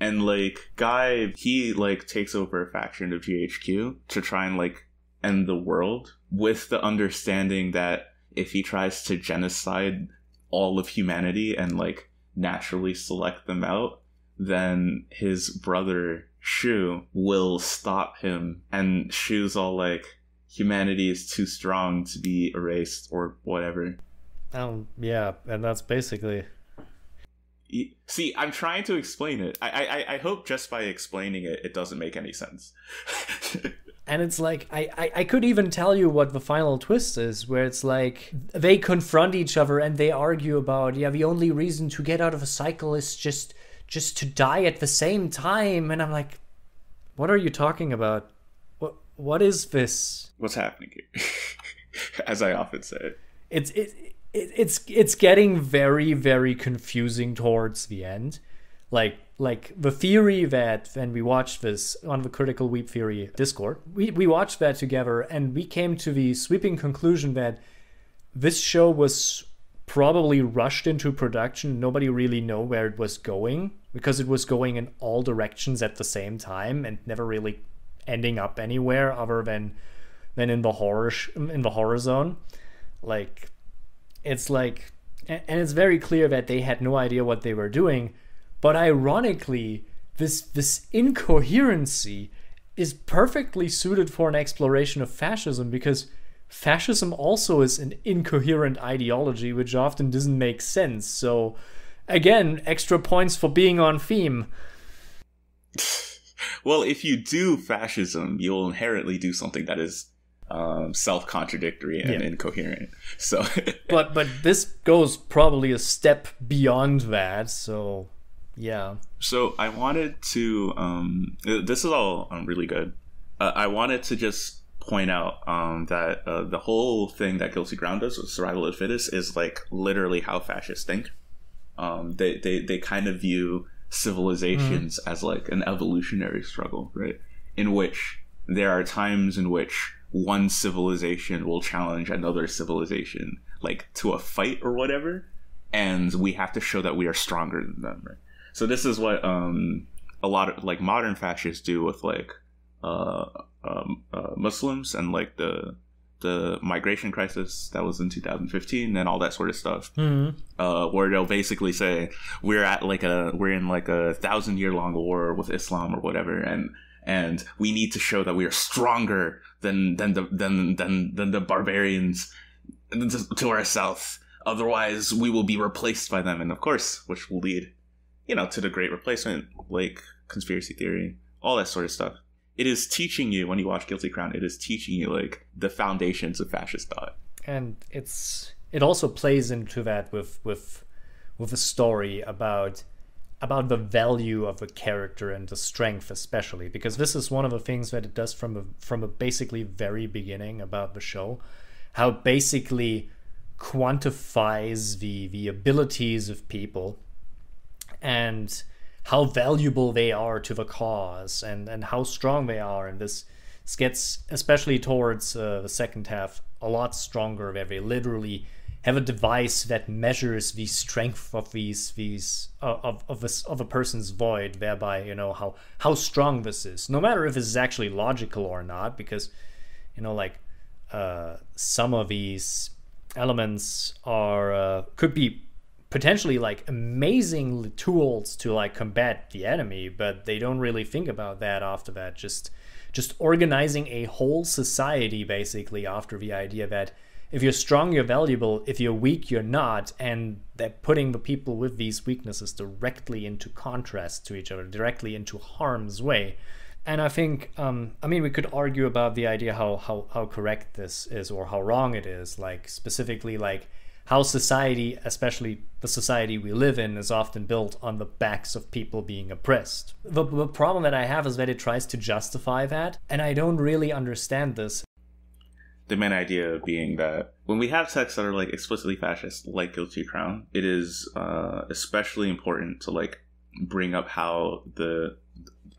And like Guy, he like takes over a faction of GHQ to try and like end the world, with the understanding that if he tries to genocide all of humanity and like naturally select them out, then his brother Shu will stop him. And Shu's all like, humanity is too strong to be erased or whatever. Yeah, and that's basically... See, I'm trying to explain it. I hope just by explaining it, it doesn't make any sense. And it's like, I could even tell you what the final twist is, where it's like, they confront each other and they argue about, yeah, the only reason to get out of a cycle is just to die at the same time. And I'm like, what are you talking about? What is this? What's happening here? As I often say. It's getting very, very confusing towards the end. Like the theory that, when we watched this on the Critical Weep Theory Discord, we watched that together and we came to the sweeping conclusion that this show was probably rushed into production. Nobody really knew where it was going, because it was going in all directions at the same time and never really ending up anywhere other than in the horror zone. Like, it's like, and it's very clear that they had no idea what they were doing. But ironically, this incoherency is perfectly suited for an exploration of fascism, because fascism also is an incoherent ideology which often doesn't make sense. So again, extra points for being on theme. Well, if you do fascism, you'll inherently do something that is self-contradictory and incoherent. So, but this goes probably a step beyond that. So, yeah. So I wanted to. This is all really good. I wanted to just point out that the whole thing that Guilty Crown does with survival of the fittest is like literally how fascists think. They kind of view civilizations as like an evolutionary struggle, right? In which there are times in which one civilization will challenge another civilization, like, to a fight or whatever, and we have to show that we are stronger than them, right? So this is what a lot of, like, modern fascists do with, like, Muslims and, like, the migration crisis that was in 2015 and all that sort of stuff, where they'll basically say we're in like a 1,000-year-long war with Islam or whatever, and we need to show that we are stronger than the barbarians to our south. Otherwise, we will be replaced by them, and of course, which will lead, to the Great Replacement, like conspiracy theory, all that sort of stuff. It is teaching you, when you watch Guilty Crown, it is teaching you, like, the foundations of fascist thought. And it also plays into that with a story about the value of a character and the strength, especially, because this is one of the things that it does from a basically very beginning about the show, how it basically quantifies the abilities of people and how valuable they are to the cause, and how strong they are. And this gets, especially towards the second half, a lot stronger, where they literally have a device that measures the strength of of a person's void, thereby, how strong this is, no matter if this is actually logical or not, because, some of these elements are could be potentially, like, amazing tools to, like, combat the enemy, but they don't really think about that after that. Just organizing a whole society, basically, after the idea that if you're strong, you're valuable, if you're weak, you're not, and they're putting the people with these weaknesses directly into contrast to each other, directly into harm's way. And I think, we could argue about the idea how correct this is or how wrong it is, like, specifically, like, how society, especially the society we live in, is often built on the backs of people being oppressed. The problem that I have is that it tries to justify that, and I don't really understand this. The main idea being that when we have texts that are, like, explicitly fascist, like Guilty Crown, it is especially important to, like, bring up how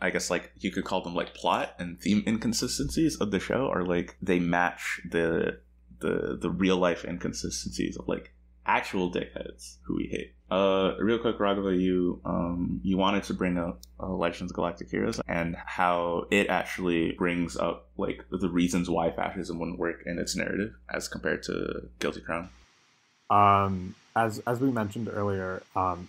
I guess, like, you could call them, like, plot and theme inconsistencies of the show are, like, they match the real life inconsistencies of, like, actual dickheads who we hate. Real quick, Raghava, you wanted to bring up Legends of Galactic Heroes and how it actually brings up, like, the reasons why fascism wouldn't work in its narrative as compared to Guilty Crown. As we mentioned earlier,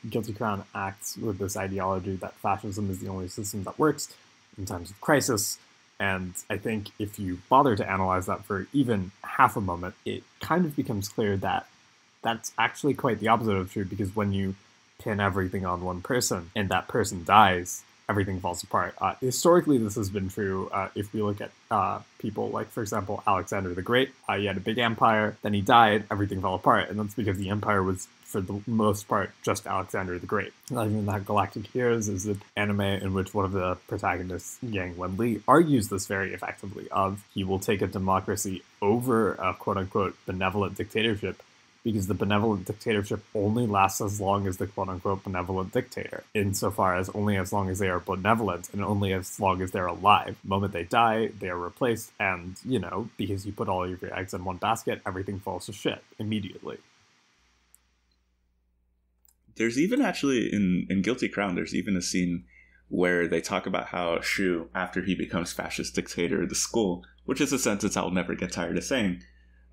Guilty Crown acts with this ideology that fascism is the only system that works in times of crisis. And I think if you bother to analyze that for even half a moment, it kind of becomes clear that that's actually quite the opposite of true, because when you pin everything on one person and that person dies, everything falls apart. Historically, this has been true. If we look at people like, for example, Alexander the Great, he had a big empire, then he died, everything fell apart. And that's because the empire was, for the most part, just Alexander the Great. Not even that Galactic Heroes is an anime in which one of the protagonists, Yang Wenli, argues this very effectively of he will take a democracy over a quote-unquote benevolent dictatorship, because the benevolent dictatorship only lasts as long as the quote-unquote benevolent dictator, insofar as only as long as they are benevolent and only as long as they're alive. The moment they die, they are replaced, and, because you put all of your eggs in one basket, everything falls to shit immediately. There's even actually, in Guilty Crown, there's even a scene where they talk about how Shu, after he becomes fascist dictator of the school, which is a sentence I'll never get tired of saying,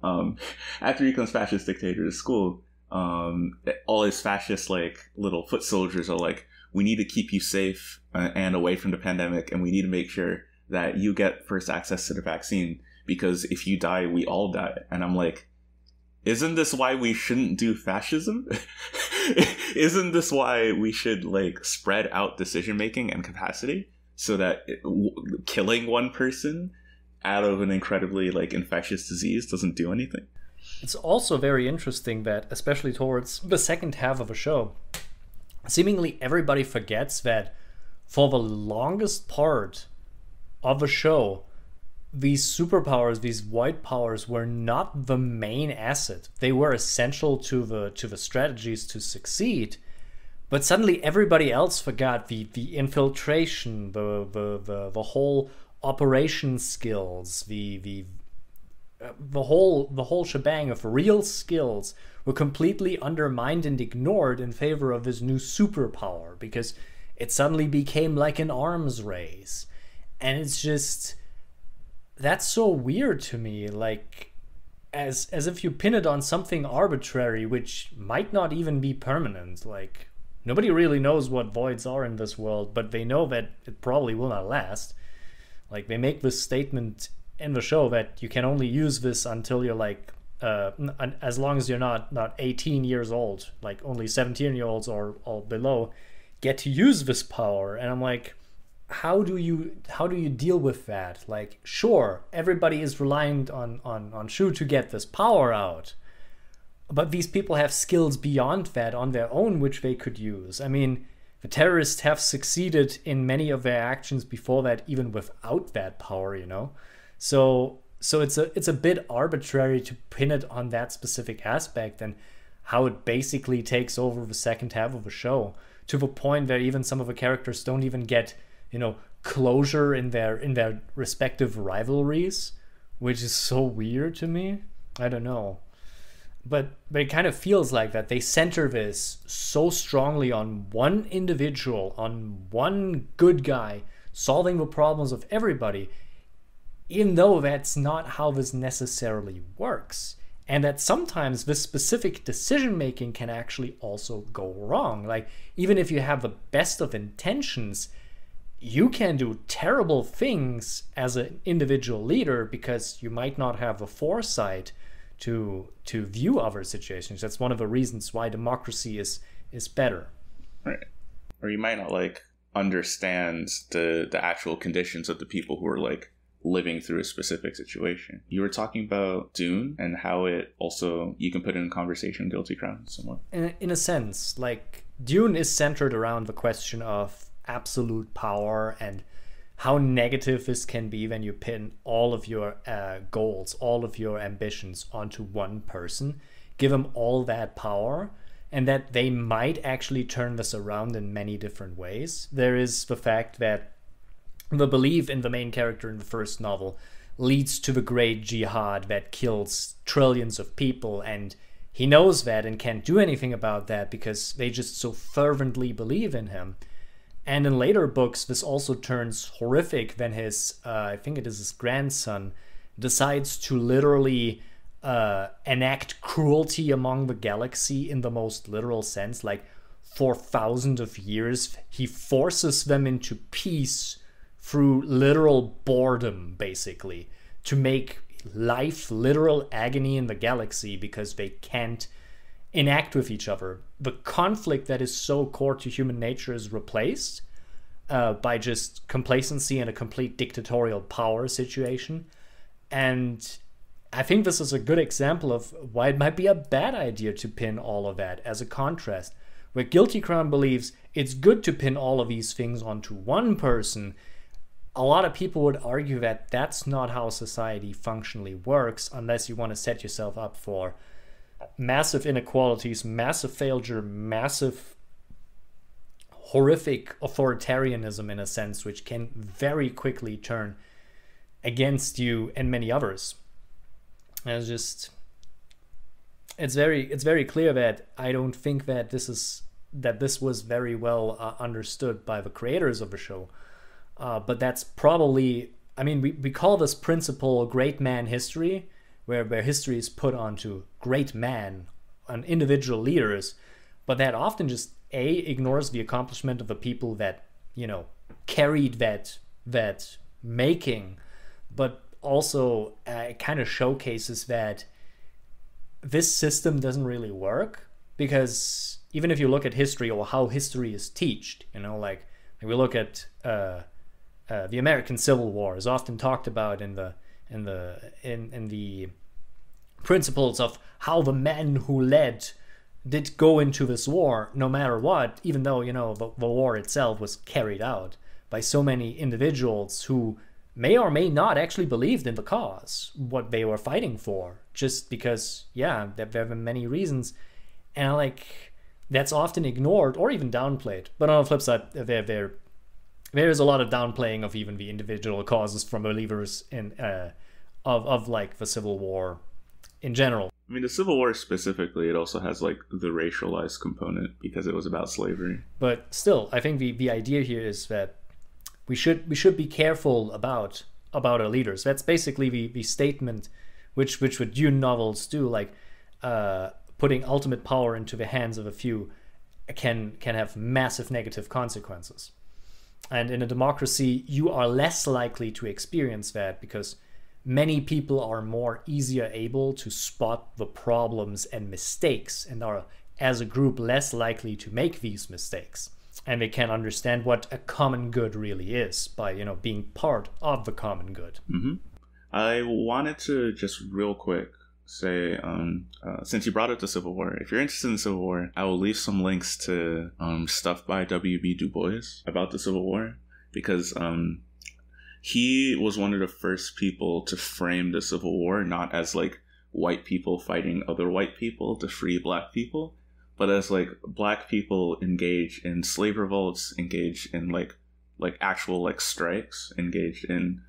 after he becomes fascist dictator of the school, all his fascist, like, little foot soldiers are like, we need to keep you safe and away from the pandemic, and we need to make sure that you get first access to the vaccine, because if you die, we all die. And I'm like, isn't this why we shouldn't do fascism? Isn't this why we should, like, spread out decision making and capacity so that killing one person out of an incredibly, like, infectious disease doesn't do anything? It's also very interesting that, especially towards the second half of a show, seemingly everybody forgets that for the longest part of a show, these superpowers, these white powers, were not the main asset. They were essential to the strategies to succeed, but suddenly everybody else forgot the infiltration, the whole operation skills, the the whole shebang of real skills were completely undermined and ignored in favor of his new superpower, because it suddenly became like an arms race. And it's just, that's so weird to me, like as if you pin it on something arbitrary which might not even be permanent. Like, nobody really knows what voids are in this world, but they know that it probably will not last. Like, they make this statement in the show that you can only use this until you're like as long as you're not 18 years old, like only 17-year-olds or below get to use this power. And I'm like, how do you deal with that? Like, sure, everybody is reliant on Shu to get this power out, but these people have skills beyond that on their own which they could use. I mean, the terrorists have succeeded in many of their actions before that, even without that power, you know? So it's a bit arbitrary to pin it on that specific aspect, and how it basically takes over the second half of the show, to the point that even some of the characters don't even get, you know, closure in their respective rivalries, which is so weird to me. I don't know. But it kind of feels like that they center this so strongly on one individual, on one good guy, solving the problems of everybody, even though that's not how this necessarily works. And that sometimes this specific decision making can actually also go wrong. Like, even if you have the best of intentions, you can do terrible things as an individual leader because you might not have the foresight to view other situations. That's one of the reasons why democracy is better. Right. Or you might not like understand the actual conditions of the people who are like living through a specific situation. You were talking about Dune and how it also, you can put it in conversation Guilty Crown somewhat. In a sense, like, Dune is centered around the question of absolute power and how negative this can be when you pin all of your goals, all of your ambitions onto one person, give them all that power, and that they might actually turn this around in many different ways. There is the fact that the belief in the main character in the first novel leads to the great jihad that kills trillions of people, and he knows that and can't do anything about that because they just so fervently believe in him. And in later books, this also turns horrific when his, I think it is his grandson, decides to literally enact cruelty among the galaxy in the most literal sense. Like, for thousands of years, he forces them into peace through literal boredom, basically, to make life literal agony in the galaxy because they can't enact with each other. The conflict that is so core to human nature is replaced by just complacency and a complete dictatorial power situation. And I think this is a good example of why it might be a bad idea to pin all of that as a contrast. Where Guilty Crown believes it's good to pin all of these things onto one person, a lot of people would argue that that's not how society functionally works unless you want to set yourself up for massive inequalities, massive failure, massive horrific authoritarianism in a sense, which can very quickly turn against you and many others. And it's very clear that I don't think that this was very well understood by the creators of the show. But that's probably, I mean, we call this principle great man history, where history is put onto great man on individual leaders, but that often just ignores the accomplishment of the people that, you know, carried that making, but also kind of showcases that this system doesn't really work, because even if you look at history or how history is taught, you know, like we look at the American Civil War is often talked about in the principles of how the men who led did go into this war no matter what, even though, you know, the war itself was carried out by so many individuals who may or may not actually believed in the cause, what they were fighting for, just because, yeah, there were many reasons. And like, that's often ignored or even downplayed. But on the flip side, there is a lot of downplaying of even the individual causes from believers in of like the Civil War in general. I mean, the Civil War specifically, it also has like the racialized component because it was about slavery. But still, I think the idea here is that we should be careful about our leaders. That's basically the statement which what Dune novels do, like putting ultimate power into the hands of a few can have massive negative consequences. And in a democracy, you are less likely to experience that because many people are more easier able to spot the problems and mistakes and are, as a group, less likely to make these mistakes. And they can understand what a common good really is by, being part of the common good. Mm-hmm. I wanted to just real quick say, since you brought up the Civil War, if you're interested in the Civil War, I will leave some links to stuff by W.B. Du Bois about the Civil War, because he was one of the first people to frame the Civil War not as like white people fighting other white people to free black people, but as like black people engaged in slave revolts, engaged in like actual like strikes, engaged in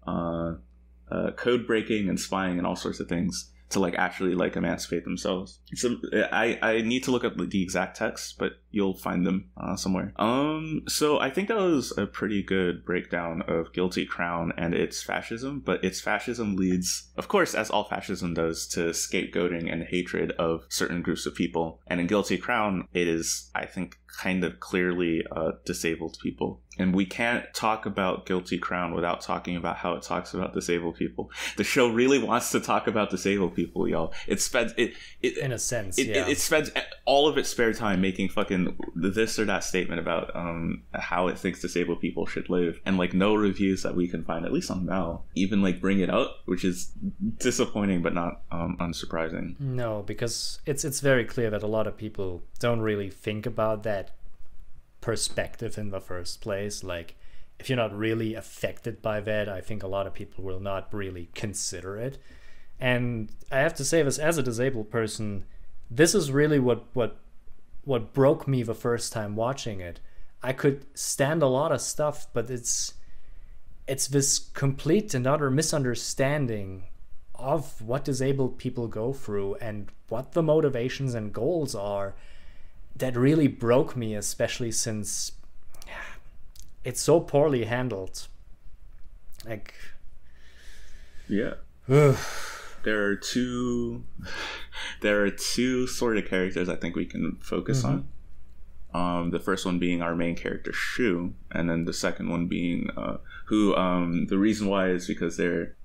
code breaking and spying and all sorts of things to like actually like emancipate themselves. So I need to look up the exact text, but you'll find them somewhere. So I think that was a pretty good breakdown of Guilty Crown and its fascism, but its fascism leads, of course, as all fascism does, to scapegoating and hatred of certain groups of people. And in Guilty Crown, it is, I think, kind of clearly disabled people. And we can't talk about Guilty Crown without talking about how it talks about disabled people. The show really wants to talk about disabled people, y'all. It spends in a sense, it spends all of its spare time making fucking this or that statement about how it thinks disabled people should live, and like no reviews that we can find, at least on Mal, even like bring it up, which is disappointing but not unsurprising. No, because it's very clear that a lot of people don't really think about that perspective in the first place. Like, if you're not really affected by that, I think a lot of people will not really consider it. And I have to say this, as a disabled person, this is really what broke me the first time watching it. I could stand a lot of stuff, but it's this complete and utter misunderstanding of what disabled people go through and what the motivations and goals are that really broke me, especially since it's so poorly handled. Like, yeah. There are two sort of characters I think we can focus on. The first one being our main character, Shu, and then the second one being who the reason why is because they're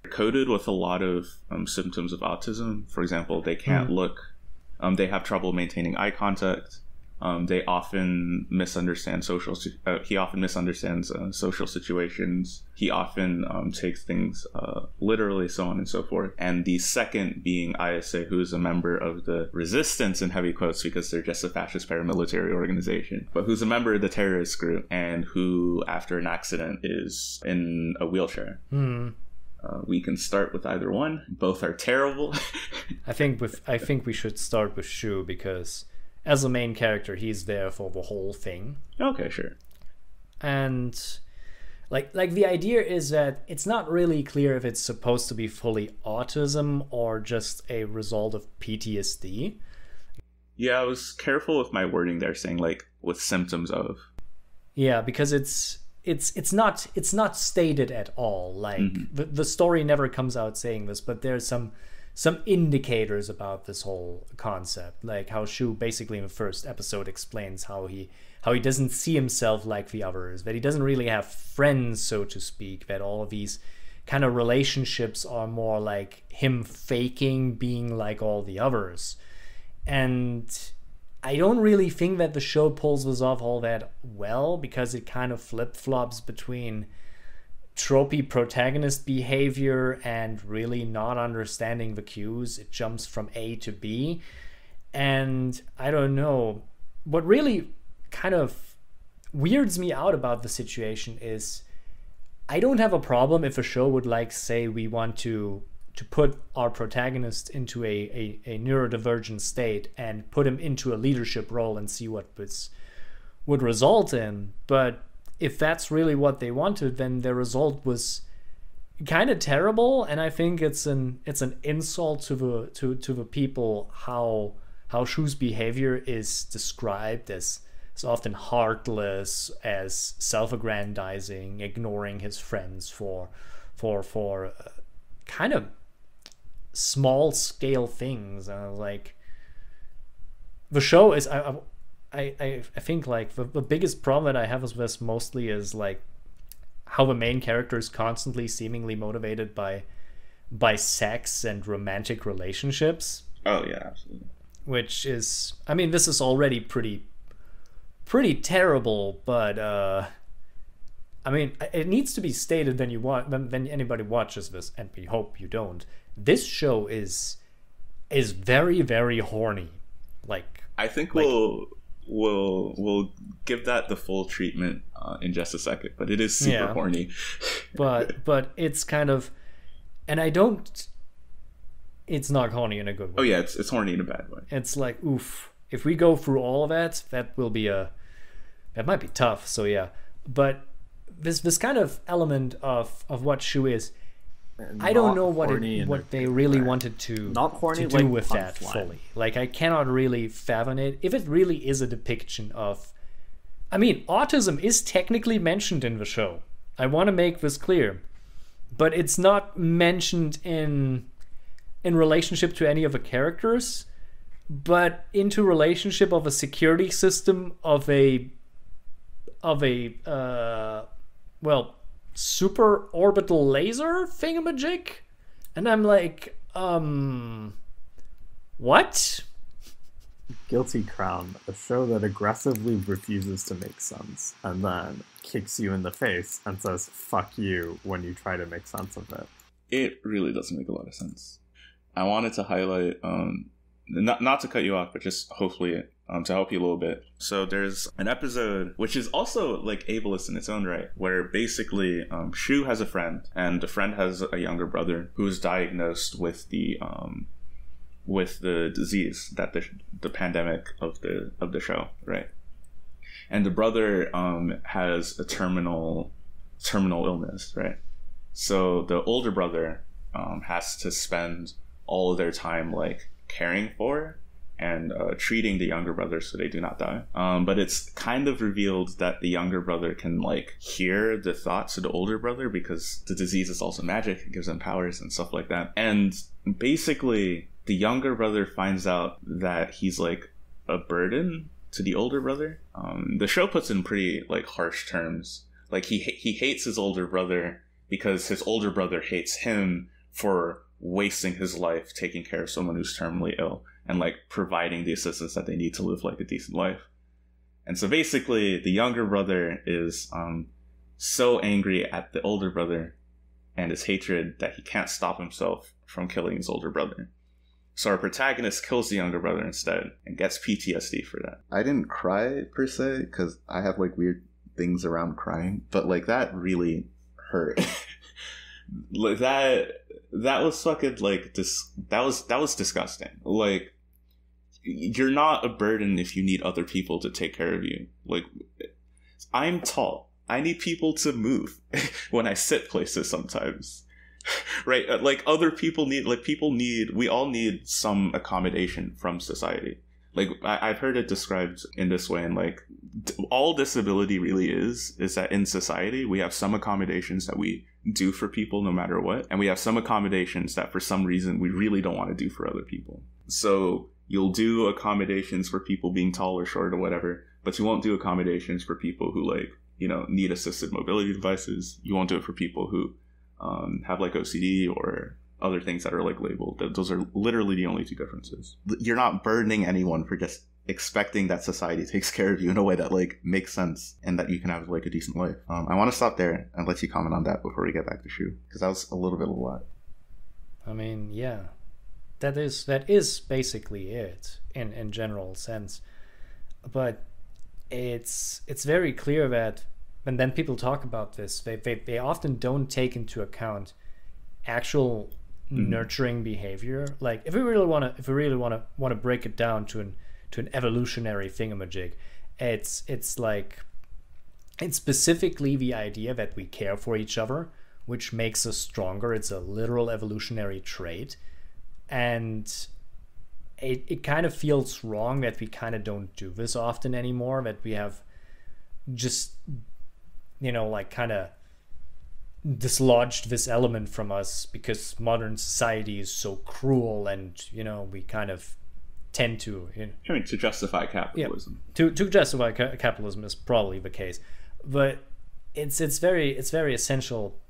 coded with a lot of symptoms of autism. For example, they can't look. They have trouble maintaining eye contact. They often misunderstand he often misunderstands social situations. He often takes things literally, so on and so forth. And the second being Ayase, who is a member of the resistance, in heavy quotes, because they're just a fascist paramilitary organization, but who's a member of the terrorist group and who, after an accident, is in a wheelchair. We can start with either one. Both are terrible. I think we should start with Shu, because as a main character, he's there for the whole thing. Okay, sure. And like the idea is that it's not really clear if it's supposed to be fully autism or just a result of PTSD. Yeah, I was careful with my wording there, saying like with symptoms of. Yeah, because it's not stated at all. Like the story never comes out saying this, but there's some indicators about this whole concept, like how Shu basically in the first episode explains how he doesn't see himself like the others, that he doesn't really have friends, so to speak, that all of these kind of relationships are more like him faking being like all the others. And I don't really think that the show pulls this off all that well, because it kind of flip-flops between tropey protagonist behavior and really not understanding the cues. It jumps from A to B. And I don't know, what really kind of weirds me out about the situation is I don't have a problem if a show would, like, say we want to put our protagonist into a neurodivergent state and put him into a leadership role and see what this would result in. But if that's really what they wanted, then the result was kind of terrible, and I think it's an insult to the people how Shu's behavior is described as often heartless, as self-aggrandizing, ignoring his friends for kind of small scale things. Like the show is I think like the biggest problem that I have with this mostly is like how the main character is constantly seemingly motivated by sex and romantic relationships. Oh yeah, absolutely. Which is, I mean, this is already pretty terrible, but I mean, it needs to be stated when anybody watches this, and we hope you don't. This show is very, very horny. Like, I think we'll give that the full treatment in just a second, but it is super horny. but it's kind of, and it's not horny in a good way. Oh yeah, it's horny in a bad way. It's like, oof. If we go through all of that, that might be tough. So yeah, but this kind of element of what Shu is, I don't know what they really wanted to do like with that fully. Like, I cannot really fathom it. If it really is a depiction of, I mean, autism is technically mentioned in the show. I want to make this clear, but it's not mentioned in relationship to any of the characters, but into relationship of a security system of a super orbital laser thingamajig, and I'm like, what? Guilty Crown, a show that aggressively refuses to make sense and then kicks you in the face and says fuck you when you try to make sense of it. It really doesn't make a lot of sense. I wanted to highlight, not to cut you off, but just hopefully to help you a little bit. So there's an episode which is also like ableist in its own right, where basically Shu has a friend, and the friend has a younger brother who is diagnosed with the disease that the pandemic of the show, right? And the brother has a terminal illness, right? So the older brother has to spend all of their time like caring for and treating the younger brother so they do not die. But it's kind of revealed that the younger brother can like hear the thoughts of the older brother because the disease is also magic. It gives them powers and stuff like that. And basically the younger brother finds out that he's like a burden to the older brother. The show puts in pretty like harsh terms. Like he hates his older brother because his older brother hates him for wasting his life taking care of someone who's terminally ill and like providing the assistance that they need to live like a decent life. And so basically the younger brother is so angry at the older brother and his hatred that he can't stop himself from killing his older brother. So our protagonist kills the younger brother instead and gets PTSD for that. I didn't cry per se because I have like weird things around crying, but like that really hurt. Like that was fucking like that was disgusting. Like, you're not a burden if you need other people to take care of you. Like, I'm tall. I need people to move when I sit places sometimes. Right? Like, other people need, like, we all need some accommodation from society. Like, I've heard it described in this way, and like, all disability really is that in society, we have some accommodations that we do for people no matter what, and we have some accommodations that for some reason we really don't want to do for other people. So you'll do accommodations for people being tall or short or whatever, but you won't do accommodations for people who like, you know, need assisted mobility devices. You won't do it for people who have like OCD or other things that are like labeled. Those are literally the only two differences. You're not burdening anyone for just expecting that society takes care of you in a way that like makes sense and that you can have like a decent life. I want to stop there and let you comment on that before we get back to Shu, because that was a little bit of a lot. I mean, yeah, that is basically it in general sense, but it's very clear that when then people talk about this, they often don't take into account actual nurturing behavior. Like, if we really want to break it down to an evolutionary thingamajig, it's like, it's specifically the idea that we care for each other which makes us stronger. It's a literal evolutionary trait. And it kind of feels wrong that we kind of don't do this often anymore, that we have just, you know, like kind of dislodged this element from us because modern society is so cruel, and, you know, we kind of tend to, you know, I mean, to justify capitalism. Yeah, to justify capitalism is probably the case, but it's very essential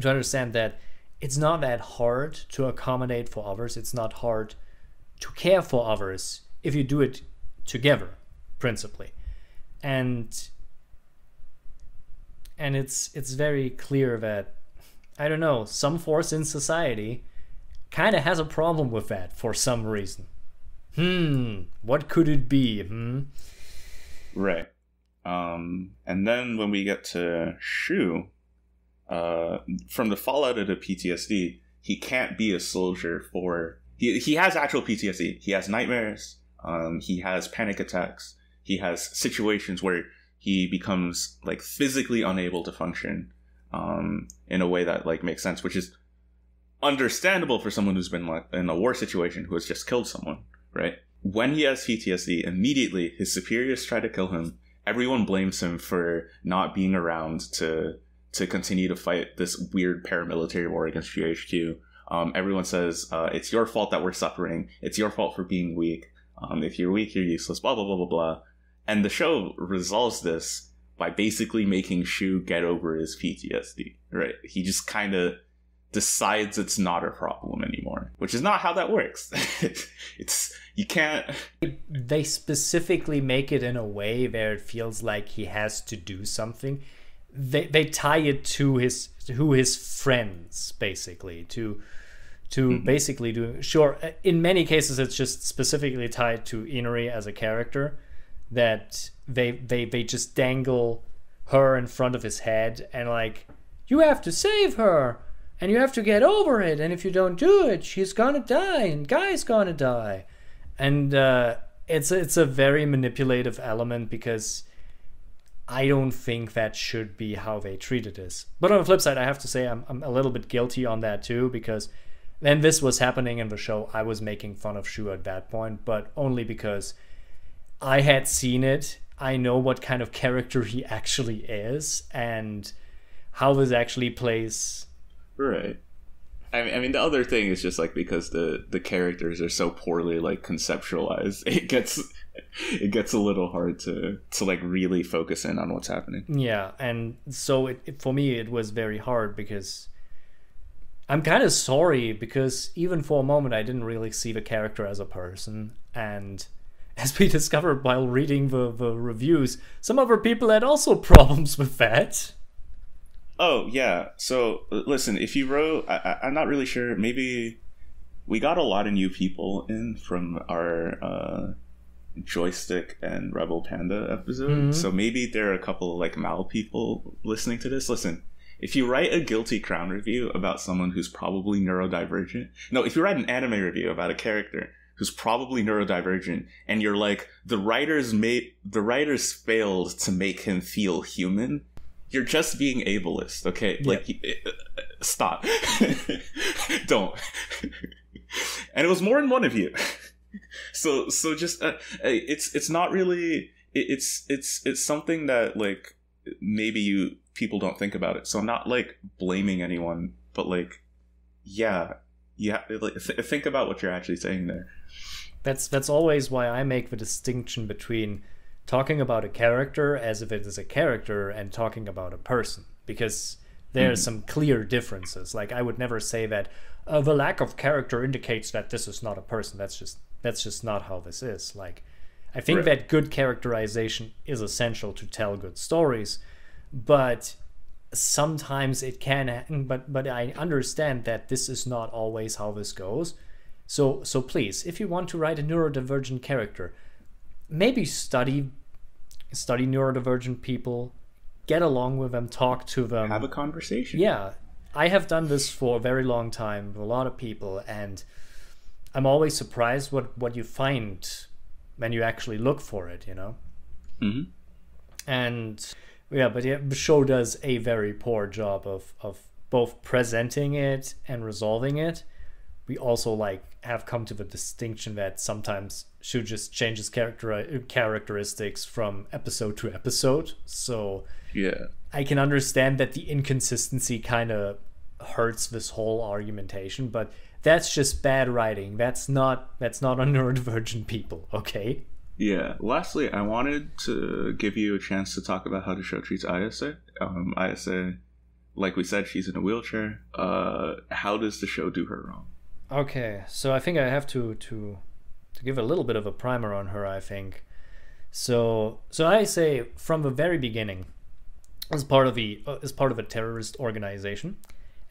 to understand that it's not that hard to accommodate for others. It's not hard to care for others if you do it together, principally. And it's very clear that, I don't know, some force in society kind of has a problem with that for some reason. What could it be? Right. And then when we get to Shu, from the fallout of the PTSD, he can't be a soldier for... He has actual PTSD. He has nightmares. He has panic attacks. He has situations where he becomes like physically unable to function in a way that like makes sense, which is understandable for someone who's been like in a war situation, who has just killed someone, right? When he has PTSD, immediately his superiors try to kill him. Everyone blames him for not being around to continue to fight this weird paramilitary war against GHQ. Everyone says, it's your fault that we're suffering. It's your fault for being weak. If you're weak, you're useless, blah, blah, blah, blah, blah. And the show resolves this by basically making Shu get over his PTSD, right? He just kind of decides it's not a problem anymore, which is not how that works. You can't... They specifically make it in a way where it feels like he has to do something. They tie it to his friends, basically, to basically do... Sure, in many cases it's just specifically tied to Inori as a character, that they just dangle her in front of his head and like, you have to save her and you have to get over it, and if you don't do it, she's gonna die and Guy's gonna die. And it's a very manipulative element, because I don't think that should be how they treated this. But on the flip side, I have to say I'm a little bit guilty on that too, because when this was happening in the show, I was making fun of Shu at that point, but only because I had seen it. I know what kind of character he actually is and how this actually plays. Right. I mean, the other thing is just like, because the characters are so poorly like conceptualized, it gets a little hard to like really focus in on what's happening. Yeah, and so for me it was very hard, because I'm kind of sorry, because even for a moment I didn't really see the character as a person, and as we discovered while reading the reviews, some other people had also problems with that. Oh, yeah. So, listen, if you wrote... I'm not really sure. Maybe we got a lot of new people in from our Joystick and Rebel Panda episode. Mm-hmm. So maybe there are a couple of, like, Mal people listening to this. Listen, if you write a Guilty Crown review about someone who's probably neurodivergent... No, if you write an anime review about a character who's probably neurodivergent, and you're like, the writers failed to make him feel human... You're just being ableist, okay? Yeah. Like, stop. Don't. And it was more than one of you. So just it's not really it's something that like maybe people don't think about it. So I'm not like blaming anyone, but like think about what you're actually saying there. That's always why I make the distinction between talking about a character as if it is a character and talking about a person, because there are some clear differences. Like, I would never say that the lack of character indicates that this is not a person. That's just not how this is. Like, I think that good characterization is essential to tell good stories, but sometimes it can. But I understand that this is not always how this goes. So please, if you want to write a neurodivergent character, maybe study neurodivergent people, get along with them, talk to them, have a conversation. Yeah, I have done this for a very long time with a lot of people, and I'm always surprised what you find when you actually look for it, you know. And the show does a very poor job of both presenting it and resolving it, we also like have come to the distinction that sometimes Shu just changes characteristics from episode to episode. So Yeah. I can understand that the inconsistency kind of hurts this whole argumentation, but that's just bad writing. That's not on neurodivergent people, okay? Yeah. Lastly, I wanted to give you a chance to talk about how the show treats Ayase. Ayase, like we said, she's in a wheelchair. How does the show do her wrong? Okay, so I think I have to give a little bit of a primer on her, I think. So I say from the very beginning, as part of a terrorist organization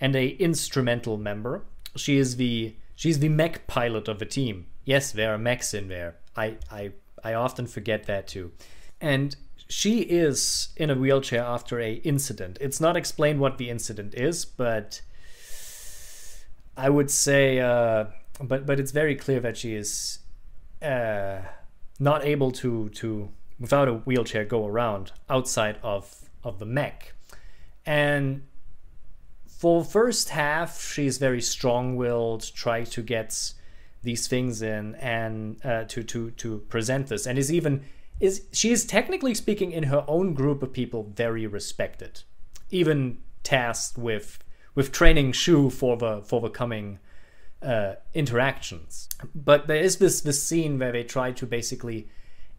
and a instrumental member, she's the mech pilot of the team. Yes, there are mechs in there. I often forget that too. And she is in a wheelchair after a incident. It's not explained what the incident is, but I would say, but it's very clear that she is not able to without a wheelchair go around outside of the mech. And for the first half, she's very strong-willed, try to get these things in and to present this, and she is technically speaking in her own group of people very respected, even tasked with training Shu for the coming interactions. But there is this scene where they try to basically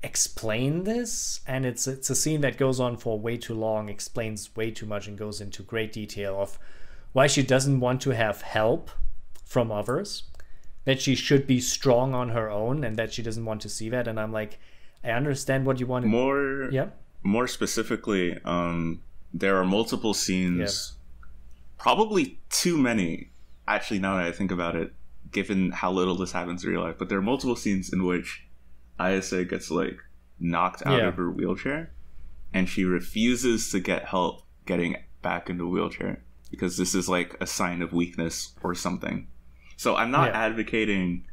explain this, and it's a scene that goes on for way too long, explains way too much, and goes into great detail of why she doesn't want to have help from others, that she should be strong on her own, and that she doesn't want to see that. And I'm like, I understand what you want to... More specifically, there are multiple scenes, probably too many, actually, now that I think about it, given how little this happens in real life, but there are multiple scenes in which Ayase gets like knocked out of her wheelchair, and she refuses to get help getting back into the wheelchair because this is like a sign of weakness or something. So I'm not advocating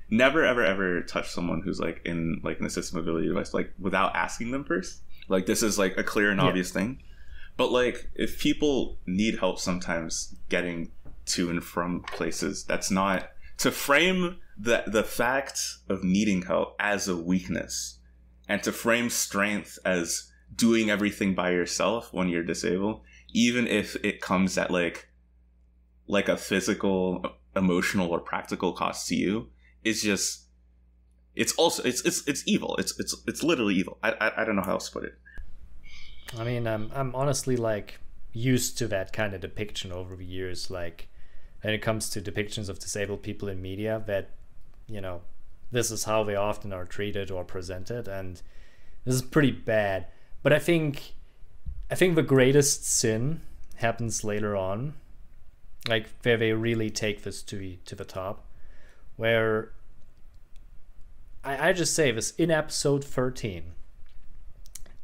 never ever ever touch someone who's like in like an assistive mobility device like without asking them first. Like this is like a clear and obvious thing. But like if people need help sometimes getting to and from places, that's not to frame the fact of needing help as a weakness, and to frame strength as doing everything by yourself when you're disabled, even if it comes at like a physical, emotional, or practical cost to you, is just it's evil. It's literally evil. I don't know how else to put it. I mean, I'm honestly like used to that kind of depiction over the years, like when it comes to depictions of disabled people in media, that, you know, this is how they often are treated or presented, and this is pretty bad. But I think the greatest sin happens later on, like where they really take this to the top, where I just say this, in episode 13,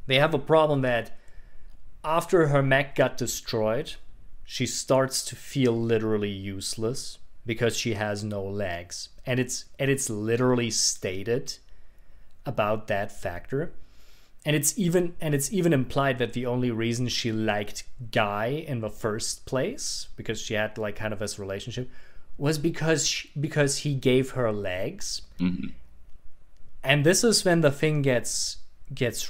they have a problem that after her mech got destroyed, she starts to feel literally useless because she has no legs, and it's literally stated about that factor, and it's even implied that the only reason she liked Guy in the first place, because she had like kind of this relationship, was because he gave her legs. Mm-hmm. And this is when the thing gets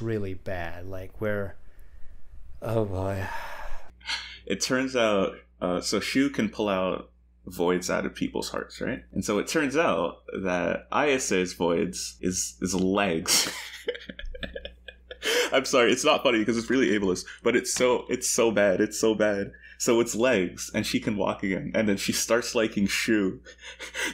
really bad, like where, oh boy. It turns out, so Shu can pull out voids out of people's hearts, right? And so it turns out that Ayase's voids is legs. I'm sorry, it's not funny because it's really ableist, but it's so bad. It's so bad. So it's legs, and she can walk again. And then she starts liking Shu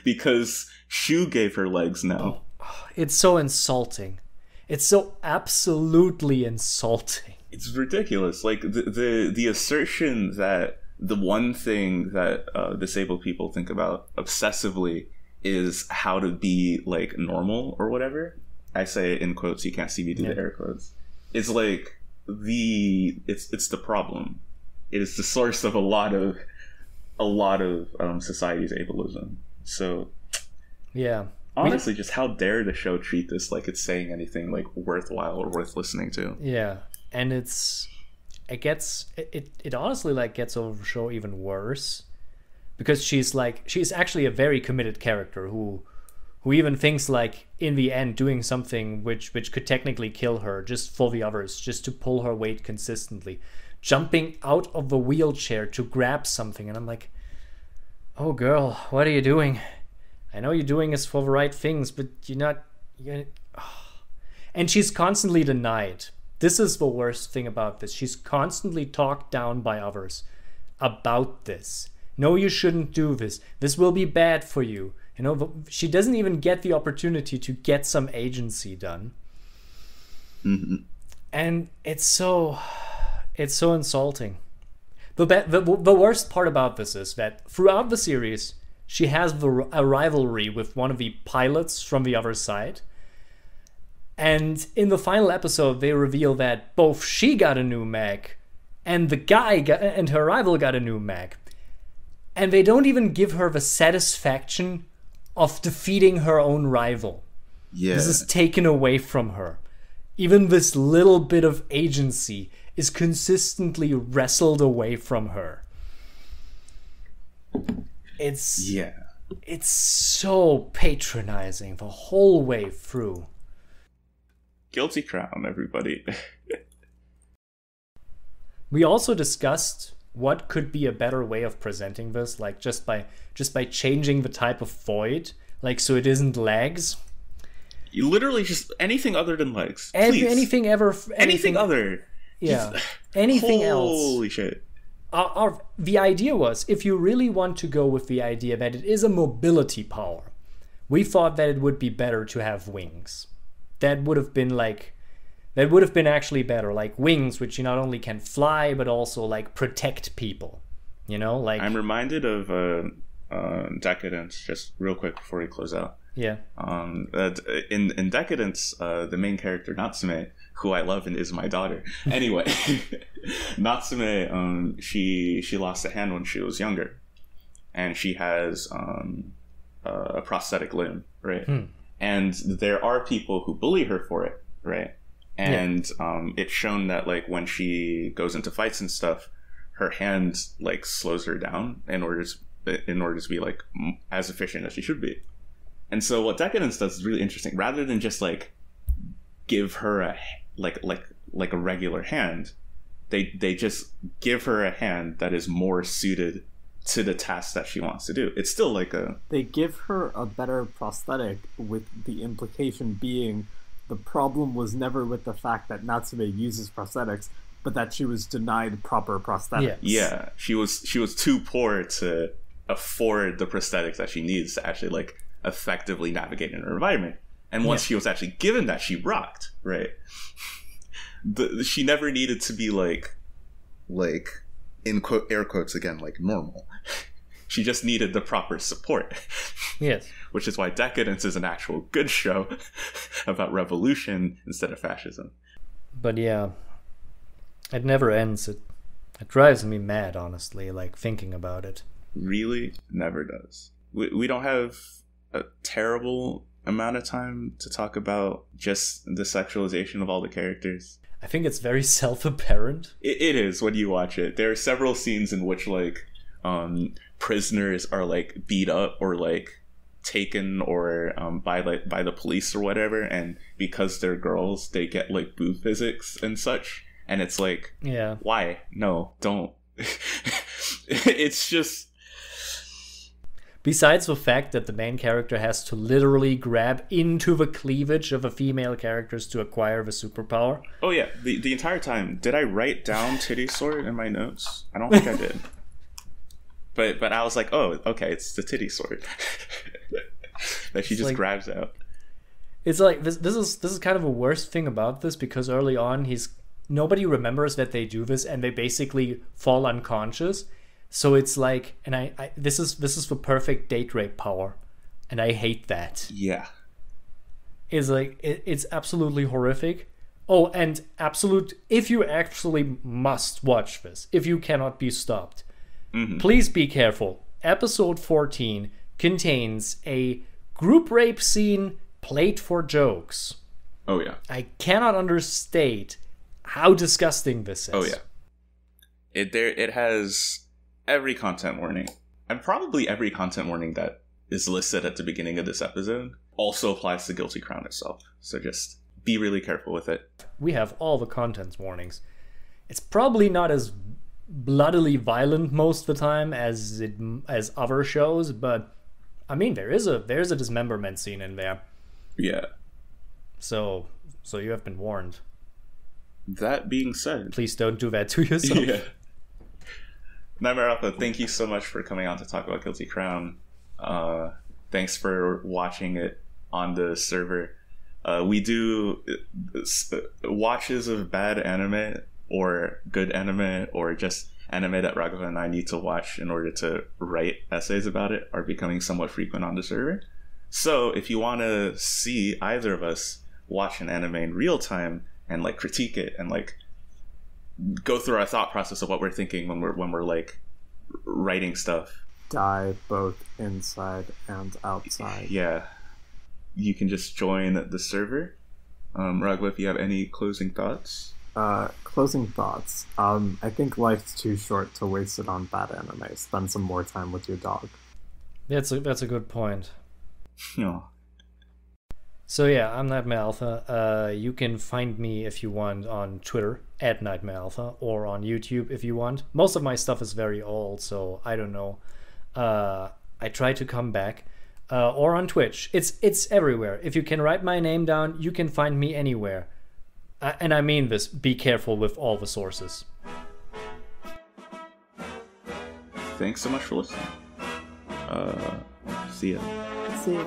because Shu gave her legs now. Oh, it's so insulting. It's so absolutely insulting. It's ridiculous. Like the assertion that the one thing that disabled people think about obsessively is how to be like normal or whatever. I say it in quotes. You can't see me do the air quotes. It's like it's the problem. It is the source of a lot of society's ableism. So yeah, honestly, just how dare the show treat this like it's saying anything like worthwhile or worth listening to? Yeah, and it's it honestly like gets over the show even worse, because she's actually a very committed character who even thinks like in the end doing something which could technically kill her just for the others, just to pull her weight consistently, jumping out of the wheelchair to grab something. And I'm like, oh girl, what are you doing? I know you're doing this for the right things, but you're and she's constantly denied. This is the worst thing about this. She's constantly talked down by others about this. No, you shouldn't do this. This will be bad for you. You know, she doesn't even get the opportunity to get some agency done. Mm-hmm. And it's so insulting. The worst part about this is that throughout the series, she has a rivalry with one of the pilots from the other side. And in the final episode, they reveal that both she got a new mech and and her rival got a new mech. And they don't even give her the satisfaction of defeating her own rival. Yeah. This is taken away from her. Even this little bit of agency is consistently wrestled away from her. It's so patronizing the whole way through. Guilty crown, everybody. We also discussed what could be a better way of presenting this, like just by changing the type of void, like so it isn't legs. You literally just anything other than legs. Anything other. Yeah. Anything else. Holy shit. The idea was, if you really want to go with the idea that it is a mobility power, we thought that it would be better to have wings. That would have been actually better, like wings, which you not only can fly but also like protect people. You know, like I'm reminded of Decadence, just real quick before we close out. Yeah. In Decadence, the main character Natsume, who I love and is my daughter. Anyway, Natsume, she lost a hand when she was younger, and she has a prosthetic limb, right? And there are people who bully her for it, right? And it's shown that like when she goes into fights and stuff, her hand like slows her down in order to be like as efficient as she should be. And so what Decadence does is really interesting. Rather than just like give her a like a regular hand, they just give her a hand that is more suited to the task that she wants to do. It's still like they give her a better prosthetic, with the implication being the problem was never with the fact that Natsume uses prosthetics, but that she was denied proper prosthetics. Yeah, she was too poor to afford the prosthetics that she needs to actually like effectively navigate in her environment. And once she was actually given that, she rocked, right? She never needed to be like in air quotes again, like normal. She just needed the proper support. Yes. Which is why Decadence is an actual good show about revolution instead of fascism. But yeah, it never ends. It drives me mad, honestly, like thinking about it. Really? Never does. We don't have a terrible amount of time to talk about just the sexualization of all the characters. I think it's very self-apparent. It is when you watch it. There are several scenes in which like prisoners are like beat up or like taken or by the police or whatever, and because they're girls they get like boob physics and such, and it's like, yeah, why? No, don't. It's just, besides the fact that the main character has to literally grab into the cleavage of the female characters to acquire the superpower. Oh yeah, the entire time, did I write down titty sword in my notes? I don't think I did. But I was like, oh, okay, it's the titty sword that she just like, grabs out. It's like this is kind of a worst thing about this, because early on nobody remembers that they do this, and they basically fall unconscious. So it's like, and I this is the perfect date rape power, and I hate that. Yeah, it's like it's absolutely horrific. Oh, and absolute, if you actually must watch this, if you cannot be stopped, please be careful. Episode 14 contains a group rape scene played for jokes. Oh yeah. I cannot understate how disgusting this is. Oh yeah. It has every content warning, and probably every content warning that is listed at the beginning of this episode also applies to Guilty Crown itself. So just be really careful with it. We have all the contents warnings. It's probably not as bloodily violent most of the time as other shows, but I mean there's a dismemberment scene in there. Yeah. So you have been warned. That being said, please don't do that to yourself. Yeah. Nightmare Alpha, thank you so much for coming on to talk about Guilty Crown. Thanks for watching it on the server. We do watches of bad anime or good anime or just anime that Raghav and I need to watch in order to write essays about it are becoming somewhat frequent on the server. So if you want to see either of us watch an anime in real time and like critique it and like go through our thought process of what we're thinking when we're like writing stuff, die both inside and outside. Yeah, you can just join the server. Raghav, if you have any closing thoughts. Closing thoughts. I think life's too short to waste it on bad anime. Spend some more time with your dog. That's a good point. No. So yeah, I'm Nightmare Alpha. You can find me if you want on Twitter at Nightmare Alpha, or on YouTube if you want. Most of my stuff is very old, so I don't know. I try to come back. Or on Twitch. It's everywhere. If you can write my name down, you can find me anywhere. And I mean this. Be careful with all the sources. Thanks so much for listening. See ya. See ya.